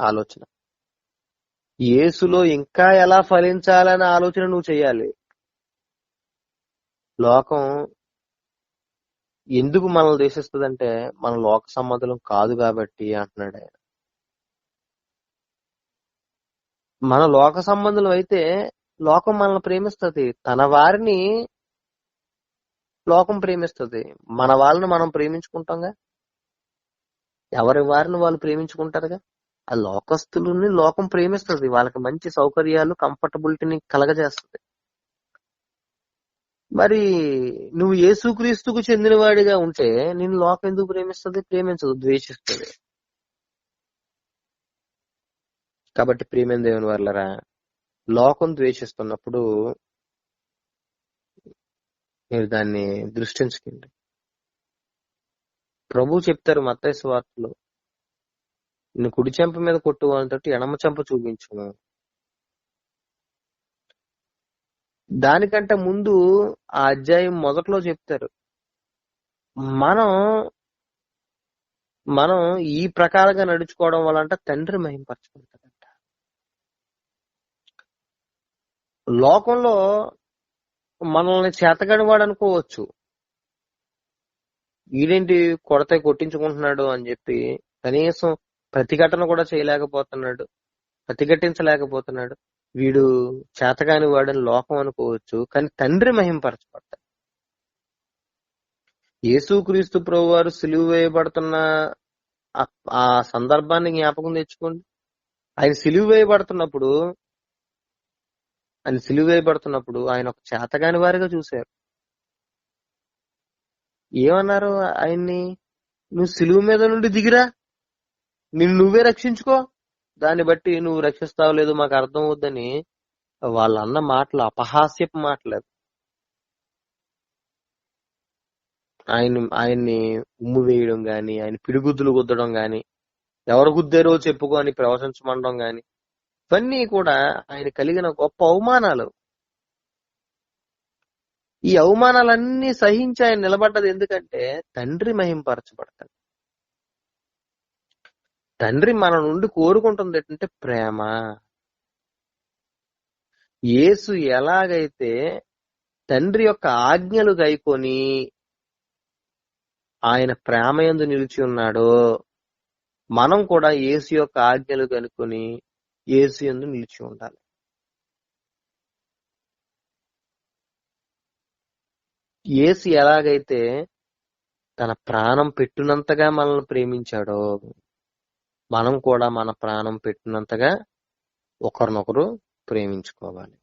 ఆలోచన. యేసులో ఇంకా ఎలా ఫలించాలనే ఆలోచన నువ్వు చేయాలి. లోకం ఎందుకు మనల్ని ద్వేషిస్తుందంటే మన లోక సంబంధం కాదు కాబట్టి అంటున్నాడు ఆయన. మన లోక సంబంధులు అయితే లోకం మనల్ని ప్రేమిస్తుంది. తన వారిని లోకం ప్రేమిస్తుంది. మన వాళ్ళని మనం ప్రేమించుకుంటాంగా. ఎవరి వారిని వాళ్ళు ప్రేమించుకుంటారుగా. ఆ లోకస్తులని లోకం ప్రేమిస్తుంది. వాళ్ళకి మంచి సౌకర్యాలు, కంఫర్టబిలిటీని కలగజేస్తుంది. మరి నువ్వు యేసుక్రీస్తుకు చెందినవాడిగా ఉంటే నిన్ను లోకం ఎందుకు ప్రేమిస్తుంది? ప్రేమించదు, ద్వేషిస్తుంది. కాబట్టి ప్రియమైన దేవుని వల్లరా, లోకం ద్వేషిస్తున్నప్పుడు మీరు దాన్ని దృష్టించకండి. ప్రభు చెప్తారు మత్తయి సువార్తలో, నిన్ను కుడి చెంప మీద కొట్టు వాళ్ళతోటి ఎడమ చెంప చూపించును. దానికంటే ముందు ఆ అధ్యాయం మొదట్లో చెప్తారు, మనం ఈ ప్రకారంగా నడుచుకోవడం వల్ల అంటే తండ్రి మహింపరచుకుంటాడంట. లోకంలో మనల్ని చేతగాని వాడు అనుకోవచ్చు, వీడేంటి కొడితే కొట్టించుకుంటున్నాడు అని చెప్పి కనీసం ప్రతిఘటన కూడా చేయలేకపోతున్నాడు, ప్రతిఘటించలేకపోతున్నాడు, వీడు చేతగాని వాడని లోకం అనుకోవచ్చు. కానీ తండ్రి మహింపరచబడతాడు. యేసుక్రీస్తు ప్రభువారు సిలువ వేయబడుతున్న ఆ సందర్భాన్ని జ్ఞాపకం తెచ్చుకోండి. ఆయన సిలువ వేయబడుతున్నప్పుడు ఆయన ఒక చేతగాని వారిగా చూశారు. ఏమన్నారు ఆయన్ని? నువ్వు సిలువ మీద నుండి దిగిరా, నిన్ను నువ్వే రక్షించుకో, దాన్ని బట్టి నువ్వు రక్షిస్తావు లేదు మాకు అర్థం అవుద్దని వాళ్ళన్న మాటలు అపహాస్యపు మాటలేదు. ఆయన్ని ఉమ్ము వేయడం గాని, ఆయన పిడిగుద్దులు గుద్దడం గాని, ఎవరు గుద్దారో చెప్పుకో అని ప్రవశించమండడం గాని, ఇవన్నీ కూడా ఆయన కలిగిన గొప్ప అవమానాలు. ఈ అవమానాలన్నీ సహించి ఆయన నిలబడ్డది ఎందుకంటే తండ్రి మహింపరచబడతాడు. తండ్రి మన నుండి కోరుకుంటుంది ఏంటంటే ప్రేమ. యేసు ఎలాగైతే తండ్రి యొక్క ఆజ్ఞలు గైకొని ఆయన ప్రేమ యందు నిలిచి ఉన్నాడో, మనం కూడా యేసు యొక్క ఆజ్ఞలు కనుక్కొని యేసు యందు నిలిచి ఉండాలి. యేసు ఎలాగైతే తన ప్రాణం పెట్టినంతగా మనల్ని ప్రేమించాడో, మనం కూడా మన ప్రాణం పెట్టినంతగా ఒకరినొకరు ప్రేమించుకోవాలి.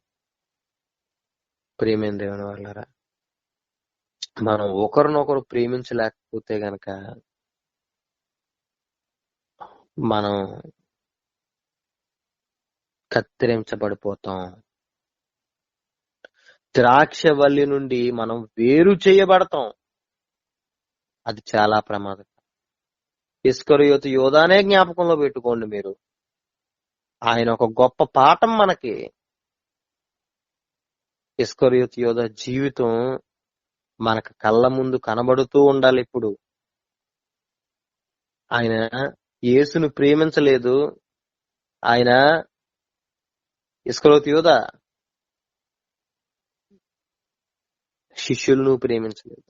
ప్రేమైన దేవుని వల్లరా, మనం ఒకరినొకరు ప్రేమించలేకపోతే గనక మనం కత్తిరించబడిపోతాం. ద్రాక్షవల్లి నుండి మనం వేరు చేయబడతాం. అది చాలా ప్రమాదం. ఇస్కరియోతు యోధానే జ్ఞాపకంలో పెట్టుకోండి మీరు. ఆయన ఒక గొప్ప పాఠం మనకి. ఇస్కరియోతు యోధా జీవితం మనకు కళ్ళ ముందు కనబడుతూ ఉండాలి. ఇప్పుడు ఆయన యేసును ప్రేమించలేదు. ఆయన ఇస్కరియోతు యోధా శిష్యులను ప్రేమించలేదు.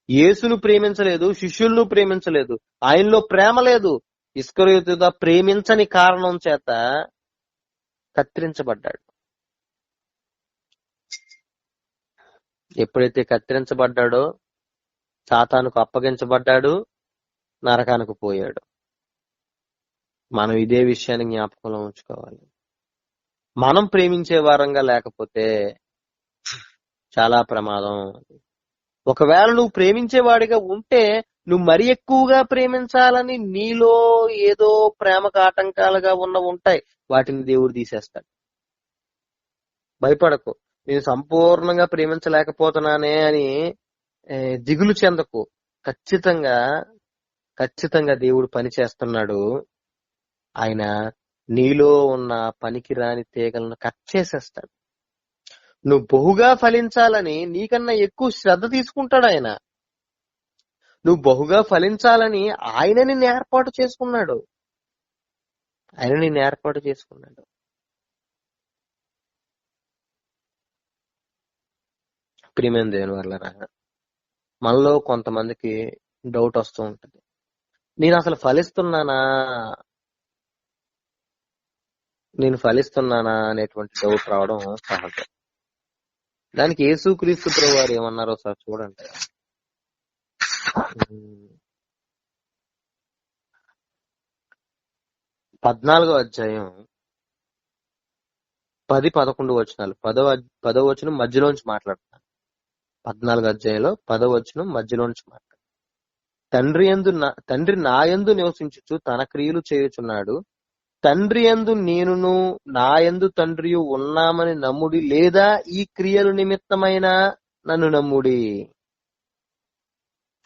యేసును ప్రేమించలేదు, శిష్యులను ప్రేమించలేదు. ఆయనలో ప్రేమ లేదు. ఇస్కరియోతు యోధా ప్రేమించని కారణం చేత కత్తిరించబడ్డాడు. ఎప్పుడైతే కత్తిరించబడ్డాడో సాతానుకు అప్పగించబడ్డాడు, నరకానికి పోయాడు. మనం ఇదే విషయాన్ని జ్ఞాపకంలో ఉంచుకోవాలి. మనం ప్రేమించే వారంగా లేకపోతే చాలా ప్రమాదం. ఒకవేళ నువ్వు ప్రేమించేవాడిగా ఉంటే నువ్వు మరి ఎక్కువగా ప్రేమించాలని నీలో ఏదో ప్రేమకు ఆటంకాలుగా ఉంటాయి. వాటిని దేవుడు తీసేస్తాడు. భయపడకు. నేను సంపూర్ణంగా ప్రేమించలేకపోతున్నానే అని దిగులు చెందకు. ఖచ్చితంగా దేవుడు పని చేస్తున్నాడు. ఆయన నీలో ఉన్న పనికిరాని తీగలను కట్ చేసేస్తాడు. నువ్వు బహుగా ఫలించాలని నీకన్నా ఎక్కువ శ్రద్ధ తీసుకుంటాడు ఆయన. నువ్వు బహుగా ఫలించాలని ఆయన నిన్ను ఏర్పాటు చేసుకున్నాడు. ప్రియమైన దేవుని వల్లరా, మనలో కొంతమందికి డౌట్ వస్తూ ఉంటది, నేను అసలు ఫలిస్తున్నానా అనేటువంటి డౌట్ రావడం సహజం. దానికి యేసుక్రీస్తు ప్రభువారు ఏమన్నారో సార్ చూడండి. 14వ అధ్యాయం 10-11 వచనాలు. 10వ వచనం మధ్యలోంచి మాట్లాడుతున్నాను. 14వ అధ్యాయంలో 10వ వచనం మధ్యలోంచి మాట్లాడు. తండ్రి నా యందు నివసించుచు తన క్రియలు చేయుచున్నాడు. తండ్రి యందు నేనును నా యందు తండ్రియు ఉన్నామని నమ్ముడి, లేదా ఈ క్రియలు నిమిత్తమైన నన్ను నమ్ముడి.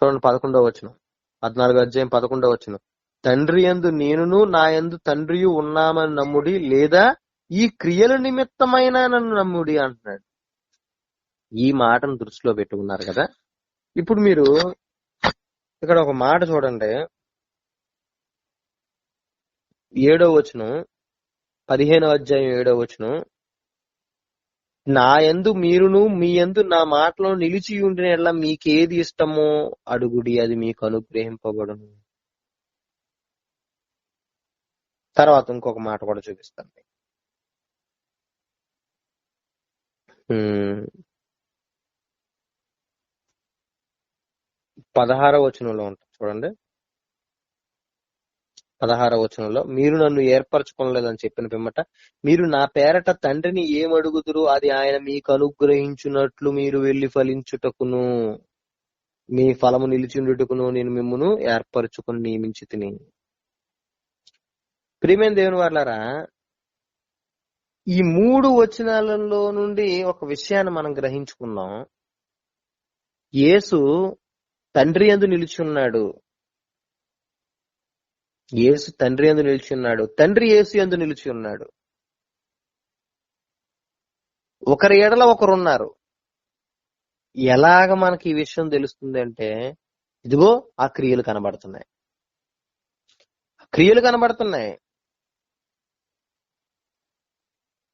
చూడండి 11వ వచనం, 14వ అధ్యాయం 11వ వచనం. తండ్రి యందు నేనును నా యందు తండ్రియు ఉన్నామని నమ్ముడి, లేదా ఈ క్రియల నిమిత్తమైన నన్ను నమ్ముడి అంటున్నాడు. ఈ మాటను దృష్టిలో పెట్టుకున్నారు కదా. ఇప్పుడు మీరు ఇక్కడ ఒక మాట చూడండి. 7వ వచనం, 15వ అధ్యాయం 7వ వచనం. నా యందు మీరును మీ యందు నా మాటలో నిలిచి ఉండిన యెడల మీకేది ఇష్టమో అడుగుడి, అది మీకు అనుగ్రహింపబడును. తర్వాత ఇంకొక మాట కూడా చూపిస్తాను. 16వ వచనంలో ఉంటుంది చూడండి. 16వ వచనంలో, మీరు నన్ను ఏర్పరచుకోలేదని చెప్పిన పిమ్మట మీరు నా పేరట తండ్రిని ఏమడుగుదురు అది ఆయన మీకు అనుగ్రహించున్నట్లు మీరు వెళ్లి ఫలించుటకును మీ ఫలము నిలిచిండుటకును నేను మిమ్మును ఏర్పరచుకుని నియమించి తిని. ప్రియమైన దేవుని వారలారా, ఈ 3 వచనాలలో నుండి ఒక విషయాన్ని మనం గ్రహించుకుందాం. యేసు తండ్రి యందు నిలిచి ఉన్నాడు. తండ్రి యేసు యందు నిలిచి ఉన్నాడు. ఒకరి ఎడల ఒకరున్నారు. ఎలాగ మనకి ఈ విషయం తెలుస్తుంది అంటే, ఇదిగో ఆ క్రియలు కనబడుతున్నాయి.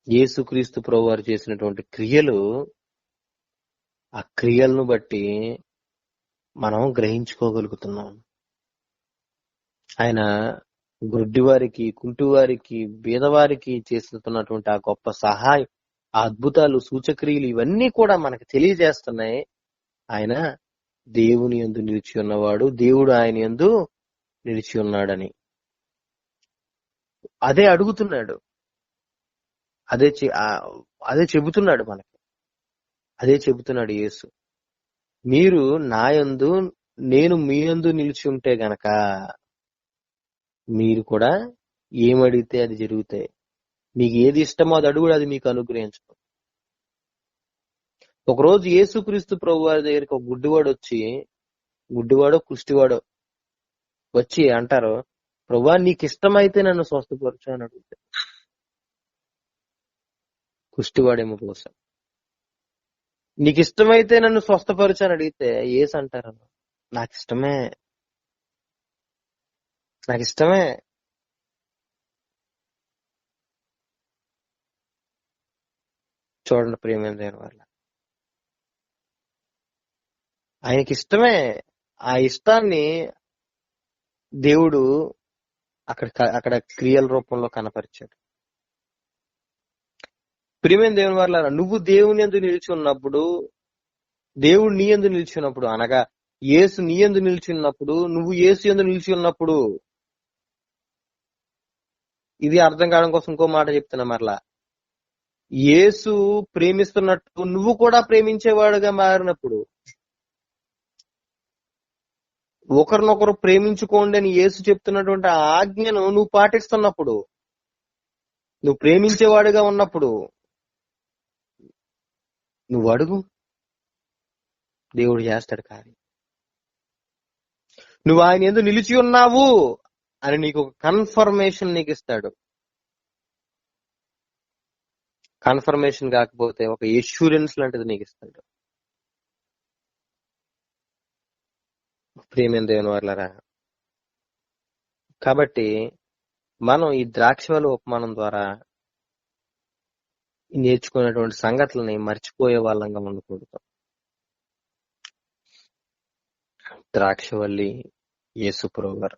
యేసుక్రీస్తు ప్రభువారు చేసినటువంటి క్రియలు, ఆ క్రియలను బట్టి మనం గ్రహించుకోగలుగుతున్నాం. ఆయన గుడ్డివారికి, కుంటివారికి, బీదవారికి చేస్తున్నటువంటి ఆ గొప్ప సహాయం, ఆ అద్భుతాలు, సూచక్రియలు ఇవన్నీ కూడా మనకు తెలియజేస్తున్నాయి. ఆయన దేవుని యందు నిలిచి ఉన్నవాడు, దేవుడు ఆయన యందు నిలిచి ఉన్నాడని. అదే అడుగుతున్నాడు, అదే చెబుతున్నాడు మనకి. అదే చెబుతున్నాడు యేసు. మీరు నా యందు నేను మీ యందు నిలిచి ఉంటే గనక మీరు కూడా ఏమడిగితే అది జరుగుతాయి. మీకు ఏది ఇష్టమో అది అడుగుడు, అది మీకు అనుగ్రహించుకో. ఒకరోజు యేసుక్రీస్తు ప్రభువారి దగ్గరికి ఒక గుడ్డివాడో కుష్టివాడో వచ్చి అంటారు, ప్రభువా నీకు ఇష్టమైతే నన్ను స్వస్థపరచు అని అడుగుతాడు. కుష్టివాడేమో కోసం నీకు ఇష్టమైతే నన్ను స్వస్థపరచు అని అడిగితే యేసు అంటారు, నాకు ఇష్టమే. చూడండి ప్రియమైన దేవుని వల్ల, ఆయనకి ఇష్టమే. ఆ ఇష్టాన్ని దేవుడు అక్కడ క్రియల రూపంలో కనపరిచాడు. ప్రియమైన దేవుని వల్ల, నువ్వు దేవుని యందు నిలిచి ఉన్నప్పుడు, దేవుడు నీ యందు నిలిచి ఉన్నప్పుడు, అనగా యేసు నీ యందు నిలిచి ఉన్నప్పుడు, నువ్వు యేసు యందు నిలిచి ఉన్నప్పుడు. ఇది అర్థం కావడం కోసం ఇంకో మాట చెప్తున్నా మరలా. యేసు ప్రేమిస్తున్నట్టు నువ్వు కూడా ప్రేమించేవాడుగా మారినప్పుడు, ఒకరినొకరు ప్రేమించుకోండి అని యేసు చెప్తున్నటువంటి ఆ ఆజ్ఞను నువ్వు పాటిస్తున్నప్పుడు, నువ్వు ప్రేమించేవాడుగా ఉన్నప్పుడు, నువ్వు అడుగు, దేవుడు చేస్తాడు కార్యం. నువ్వు ఆయన యందు నిలిచి ఉన్నావు అని నీకు ఒక కన్ఫర్మేషన్ నీకు ఇస్తాడు. కన్ఫర్మేషన్ కాకపోతే ఒక ఎష్యూరెన్స్ లాంటిది నీకు ఇస్తాడు. ప్రియమైన దేవుని వాళ్ళరా, కాబట్టి మనం ఈ ద్రాక్షవల్లి ఉపమానం ద్వారా నేర్చుకున్నటువంటి సంగతులని మర్చిపోయే వాళ్ళంగా ఉండకూడదు. ద్రాక్షవల్లి యేసు ప్రభువారు,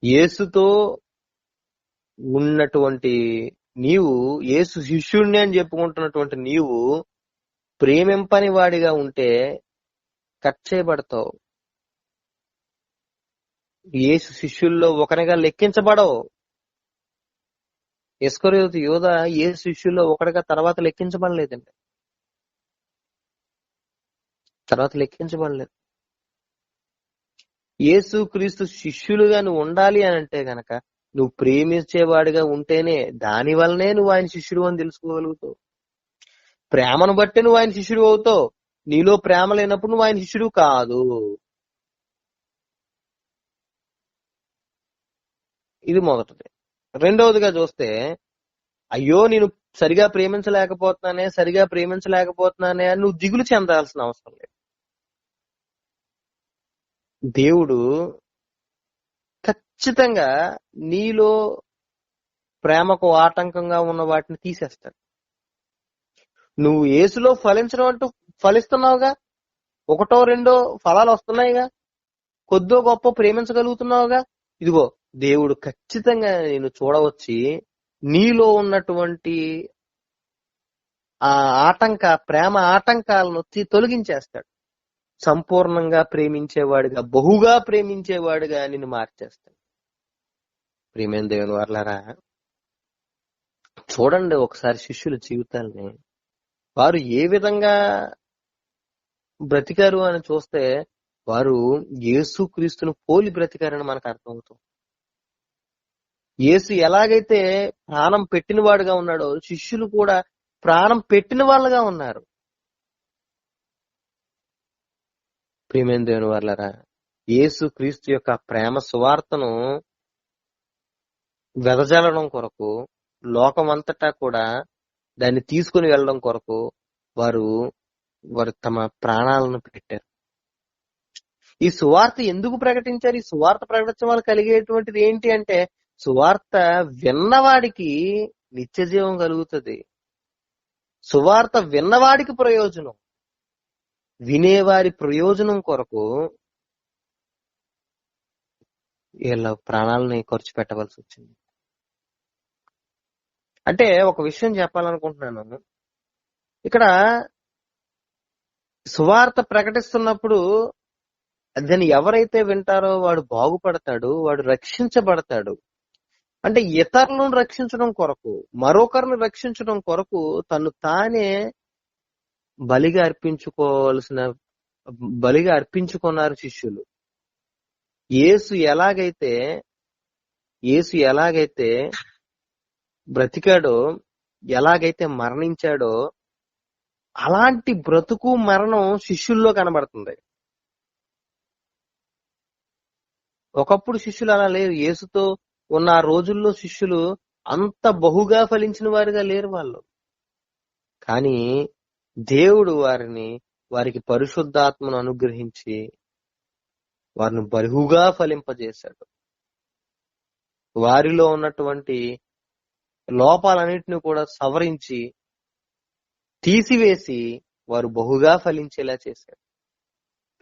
యేసుతో ఉన్నటువంటి నీవు, యేసు శిష్యుడిని అని చెప్పుకుంటున్నటువంటి నీవు ప్రేమింపని వాడిగా ఉంటే కట్ చేయబడతావు. యేసు శిష్యుల్లో ఒకరిగా లెక్కించబడవు. ఇస్కరియోతు యూద యేసు శిష్యుల్లో ఒకటిగా తర్వాత లెక్కించబడలేదండి. తర్వాత లెక్కించబడలేదు. యేసు క్రీస్తు శిష్యులుగా నువ్వు ఉండాలి అని అంటే గనక నువ్వు ప్రేమించేవాడిగా ఉంటేనే, దాని వల్లనే నువ్వు ఆయన శిష్యుడు అని తెలుసుకోగలుగుతావు. ప్రేమను బట్టి నువ్వు ఆయన శిష్యుడు అవుతావు. నీలో ప్రేమ లేనప్పుడు నువ్వు ఆయన శిష్యుడు కాదు. ఇది మొదటిది. రెండవదిగా చూస్తే, అయ్యో నేను సరిగా ప్రేమించలేకపోతున్నానే అని నువ్వు దిగులు చెందాల్సిన అవసరం లేదు. దేవుడు ఖచ్చితంగా నీలో ప్రేమకు ఆటంకంగా ఉన్న వాటిని తీసేస్తాడు. నువ్వు యేసులో ఫలించడం అంటూ ఫలిస్తున్నావుగా, ఒకటో రెండో ఫలాలు వస్తున్నాయిగా, కొద్దో గొప్ప ప్రేమించగలుగుతున్నావుగా. ఇదిగో దేవుడు ఖచ్చితంగా నేను చూడవచ్చి నీలో ఉన్నటువంటి ఆ ప్రేమ ఆటంకాలను తొలగించేస్తాడు. సంపూర్ణంగా ప్రేమించేవాడిగా, బహుగా ప్రేమించేవాడిగా నిన్ను మార్చేస్తాడు. ప్రియమైన దేవుని వర్లారా, చూడండి ఒకసారి శిష్యుల జీవితాల్ని. వారు ఏ విధంగా బ్రతికారు అని చూస్తే, వారు యేసు క్రీస్తును పోలి బ్రతికారని మనకు అర్థమవుతుంది. యేసు ఎలాగైతే ప్రాణం పెట్టిన వాడుగా ఉన్నాడో, శిష్యులు కూడా ప్రాణం పెట్టిన వాళ్ళుగా ఉన్నారు. ప్రియమైన దేవుని వర్లారా, యేసు క్రీస్తు యొక్క ప్రేమ సువార్తను వెదజల్లడం కొరకు, లోకమంతటా కూడా దాన్ని తీసుకుని వెళ్ళడం కొరకు వారు తమ ప్రాణాలను పెట్టారు. ఈ సువార్త ఎందుకు ప్రకటించారు? ఈ సువార్త ప్రకటించడం వల్ల కలిగేటువంటిది ఏంటి అంటే, సువార్త విన్నవాడికి నిత్య జీవం కలుగుతుంది. సువార్త విన్నవాడికి ప్రయోజనం. వినేవారి ప్రయోజనం కొరకు వీళ్ళ ప్రాణాలని ఖర్చు పెట్టవలసి వచ్చింది. అంటే ఒక విషయం చెప్పాలనుకుంటున్నాను. ఇక్కడ సువార్త ప్రకటిస్తున్నప్పుడు దాన్ని ఎవరైతే వింటారో వాడు బాగుపడతాడు, వాడు రక్షించబడతాడు. అంటే ఇతరులను రక్షించడం కొరకు, మరొకరిని రక్షించడం కొరకు తను తానే బలిగా అర్పించుకున్నారు శిష్యులు. యేసు ఎలాగైతే బ్రతికాడో, ఎలాగైతే మరణించాడో, అలాంటి బ్రతుకు మరణం శిష్యుల్లో కనబడుతుంది. ఒకప్పుడు శిష్యులు అలా లేరు. యేసుతో ఉన్న ఆ రోజుల్లో శిష్యులు అంత బహుగా ఫలించిన వారిగా లేరు వాళ్ళు. కానీ దేవుడు వారికి పరిశుద్ధాత్మను అనుగ్రహించి వారిని బహుగా ఫలింపజేశాడు. వారిలో ఉన్నటువంటి లోపాలన్నిటిని కూడా సవరించి తీసివేసి వారు బహుగా ఫలించేలా చేశాడు.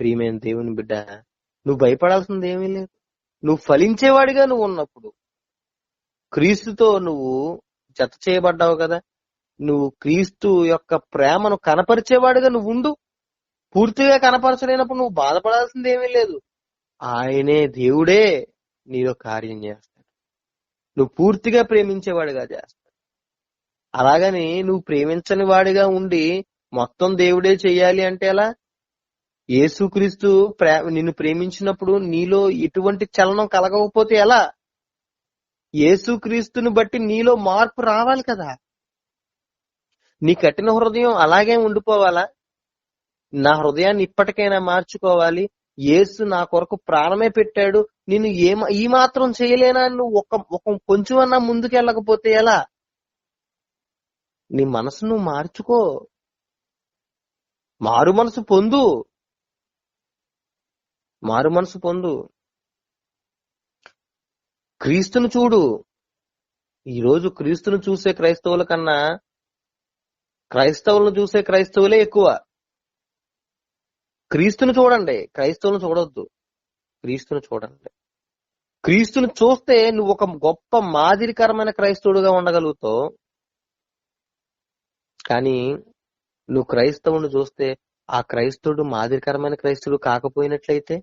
ప్రియమైన దేవుని బిడ్డ, నువ్వు భయపడాల్సింది ఏమీ లేదు. నువ్వు ఫలించేవాడిగా నువ్వు ఉన్నప్పుడు, క్రీస్తుతో నువ్వు జత చేయబడ్డావు కదా, నువ్వు క్రీస్తు యొక్క ప్రేమను కనపరిచేవాడిగా నువ్వు ఉండు. పూర్తిగా కనపరచలేనప్పుడు నువ్వు బాధపడాల్సింది ఏమీ లేదు. ఆయనే దేవుడే నీలో కార్యం చేస్తాడు. నువ్వు పూర్తిగా ప్రేమించేవాడిగా చేస్తాడు. అలాగని నువ్వు ప్రేమించని వాడిగా ఉండి మొత్తం దేవుడే చెయ్యాలి అంటే ఎలా? యేసుక్రీస్తు నిన్ను ప్రేమించినప్పుడు నీలో ఎటువంటి చలనం కలగకపోతే ఎలా? యేసుక్రీస్తుని బట్టి నీలో మార్పు రావాలి కదా. నీ కఠిన హృదయం అలాగే ఉండిపోవాలా? నా హృదయాన్ని ఇప్పటికైనా మార్చుకోవాలి, యేసు నా కొరకు ప్రాణమే పెట్టాడు, నేను ఈ మాత్రం చేయలేనా? నువ్వు ఒక కొంచెమన్నా ముందుకెళ్ళకపోతే ఎలా? నీ మనసు నువ్వు మార్చుకో, మారు మనసు పొందు, మారు మనసు పొందు. క్రీస్తును చూడు. ఈరోజు క్రీస్తును చూసే క్రైస్తవుల కన్నా క్రైస్తవులను చూసే క్రైస్తవులే ఎక్కువ. క్రీస్తును చూడండి, క్రైస్తవులను చూడొద్దు. క్రీస్తును చూడండి. క్రీస్తును చూస్తే నువ్వు ఒక గొప్ప మాదిరికరమైన క్రైస్తవుడుగా ఉండగలుగుతావు. కానీ నువ్వు క్రైస్తవుని చూస్తే ఆ క్రైస్తవుడు మాదిరికరమైన క్రైస్తవుడు కాకపోయినట్లయితే,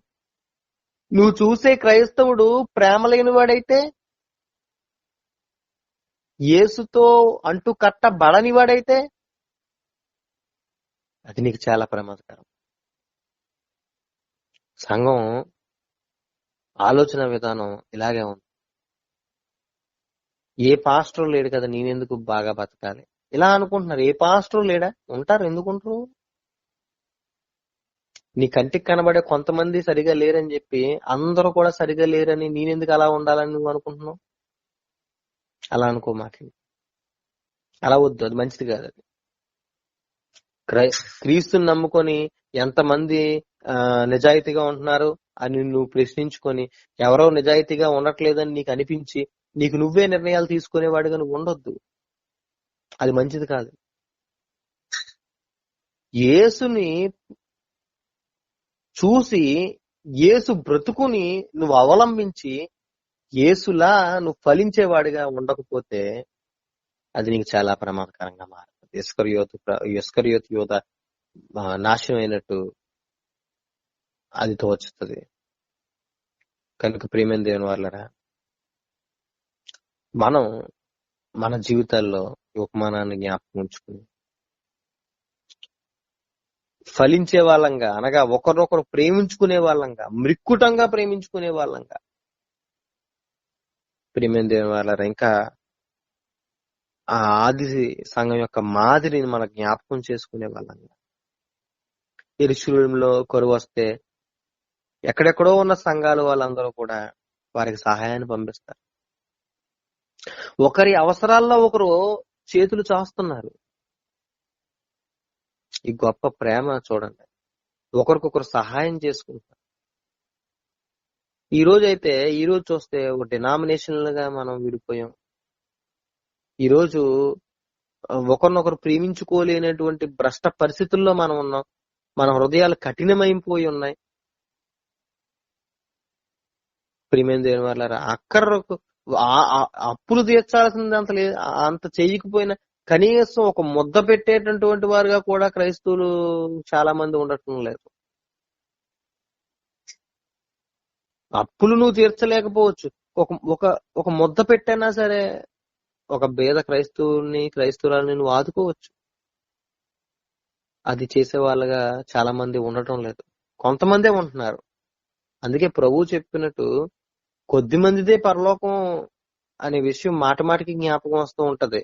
నువ్వు చూసే క్రైస్తవుడు ప్రేమ లేని వాడైతే, యేసుతో అంటూ కట్టబడని వాడైతే, అది నీకు చాలా ప్రమాదకరం. సంఘం ఆలోచన విధానం ఇలాగే ఉంది. ఏ పాస్టర్ లేడు కదా, నేనెందుకు బాగా బతకాలి ఇలా అనుకుంటున్నారు. ఏ పాస్టర్ లేడా? ఉంటారు. ఎందుకుంటారు? నీ కంటికి కనబడే కొంతమంది సరిగా లేరని చెప్పి అందరూ కూడా సరిగా లేరని నేనెందుకు అలా ఉండాలని నువ్వు అనుకుంటున్నావు? అలా అనుకో మాట. అలా వద్దు, అది మంచిది కాదు. అది క్రీస్తుని నమ్ముకొని ఎంతమంది నిజాయితీగా ఉంటున్నారు అని నువ్వు ప్రశ్నించుకొని, ఎవరో నిజాయితీగా ఉండట్లేదని నీకు అనిపించి నీకు నువ్వే నిర్ణయాలు తీసుకునేవాడిగా నువ్వు ఉండొద్దు. అది మంచిది కాదు. యేసుని చూసి యేసు బ్రతుకుని నువ్వు అవలంబించి యేసులా నువ్వు ఫలించేవాడిగా ఉండకపోతే అది నీకు చాలా ప్రమాదకరంగా మారుతుంది. ఇస్కరియోతు యోధ నాశనం అయినట్టు అది తోచుతుంది. కనుక ప్రియమైన దేవుని వాళ్ళరా, మనం మన జీవితాల్లో ఉపమానాన్ని జ్ఞాపకం ఉంచుకుని ఫలించే వాళ్ళంగా, అనగా ఒకరినొకరు ప్రేమించుకునే వాళ్ళంగా, మృక్కుటంగా ప్రేమించుకునే వాళ్ళంగా, ప్రియమైన దేవుని వాళ్ళరా, ఇంకా ఆ ఆది సంఘం యొక్క మాదిరిని మన జ్ఞాపకం చేసుకునే వాళ్ళంగా, యెరూషలేములో కరువు వస్తే ఎక్కడెక్కడో ఉన్న సంఘాలు వాళ్ళందరూ కూడా వారికి సహాయాన్ని పంపిస్తారు. ఒకరి అవసరాల్లో ఒకరు చేతులు చాస్తున్నారు. ఈ గొప్ప ప్రేమ చూడండి. ఒకరికొకరు సహాయం చేసుకుంటారు. ఈ రోజు చూస్తే ఒక డినామినేషన్లుగా మనం విడిపోయాం. ఈరోజు ఒకరినొకరు ప్రేమించుకోలేనటువంటి భ్రష్ట పరిస్థితుల్లో మనం ఉన్నాం. మన హృదయాలు కఠినమైపోయి ఉన్నాయి. ప్రియమైన దేవుని వాళ్ళారా, అప్పులు తీర్చాల్సింది అంత చేయకపోయినా కనీసం ఒక ముద్ద పెట్టేటటువంటి వారుగా కూడా క్రైస్తవులు చాలా మంది ఉండటం లేదు. అప్పులు నువ్వు తీర్చలేకపోవచ్చు, ఒక ముద్ద పెట్టైనా సరే ఒక పేద క్రైస్తవురాలని నువ్వు ఆదుకోవచ్చు. అది చేసే వాళ్ళగా చాలా మంది ఉండటం లేదు. కొంతమందే ఉంటున్నారు. అందుకే ప్రభువు చెప్పినట్టు కొద్ది మందిదే పరలోకం అనే విషయం మాటికి జ్ఞాపకం వస్తూ ఉంటది.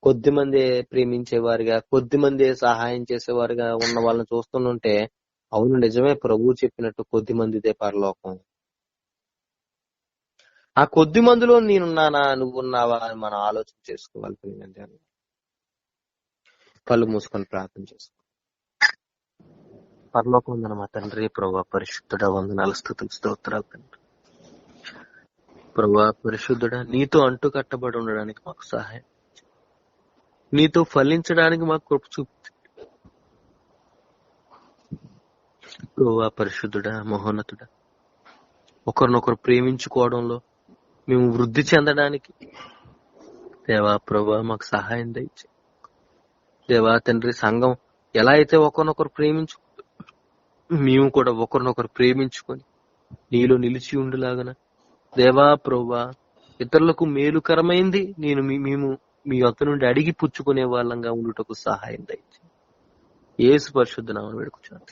కొద్ది మంది ప్రేమించేవారుగా, కొద్ది మంది సహాయం చేసేవారుగా ఉన్న వాళ్ళని చూస్తుంటే అవును నిజమే, ప్రభువు చెప్పినట్టు కొద్ది మందిదే పరలోకం. ఆ కొద్ది మందిలో నేనున్నానా, నువ్వున్నావా అని మనం ఆలోచన చేసుకోవాలి. కళ్ళు మూసుకొని ప్రార్థన చేసుకో. పరలోకం ఉందన్న మా తండ్రి, ప్రభువా పరిశుద్ధుడా, వందనాలు, స్తుతులు, స్తోత్రాలు తండ్రి. ప్రభువా పరిశుద్ధుడా, నీతో అంటు కట్టబడి ఉండడానికి మాకు సహాయం, నీతో ఫలించడానికి మాకు కృప చూపు. ప్రభువా పరిశుద్ధుడా, మహోన్నతుడా, ఒకరినొకరు ప్రేమించుకోవడంలో మేము వృద్ధి చెందడానికి దేవా ప్రభువా మాకు సహాయం దయచేయి. దేవా తండ్రి, సంఘం ఎలా అయితే ఒకరినొకరు మేము కూడా ఒకరినొకరు ప్రేమించుకొని నీలో నిలిచి ఉండులాగన దేవా ప్రభువా ఇతరులకు మేలుకరమైంది మేము మీ వద్ద నుండి అడిగి పుచ్చుకునే వాళ్ళంగా ఉండుటకు సహాయం దయచేయండి. యేసు పరిశుద్ధ నామమున వేడుకుంటున్నాను.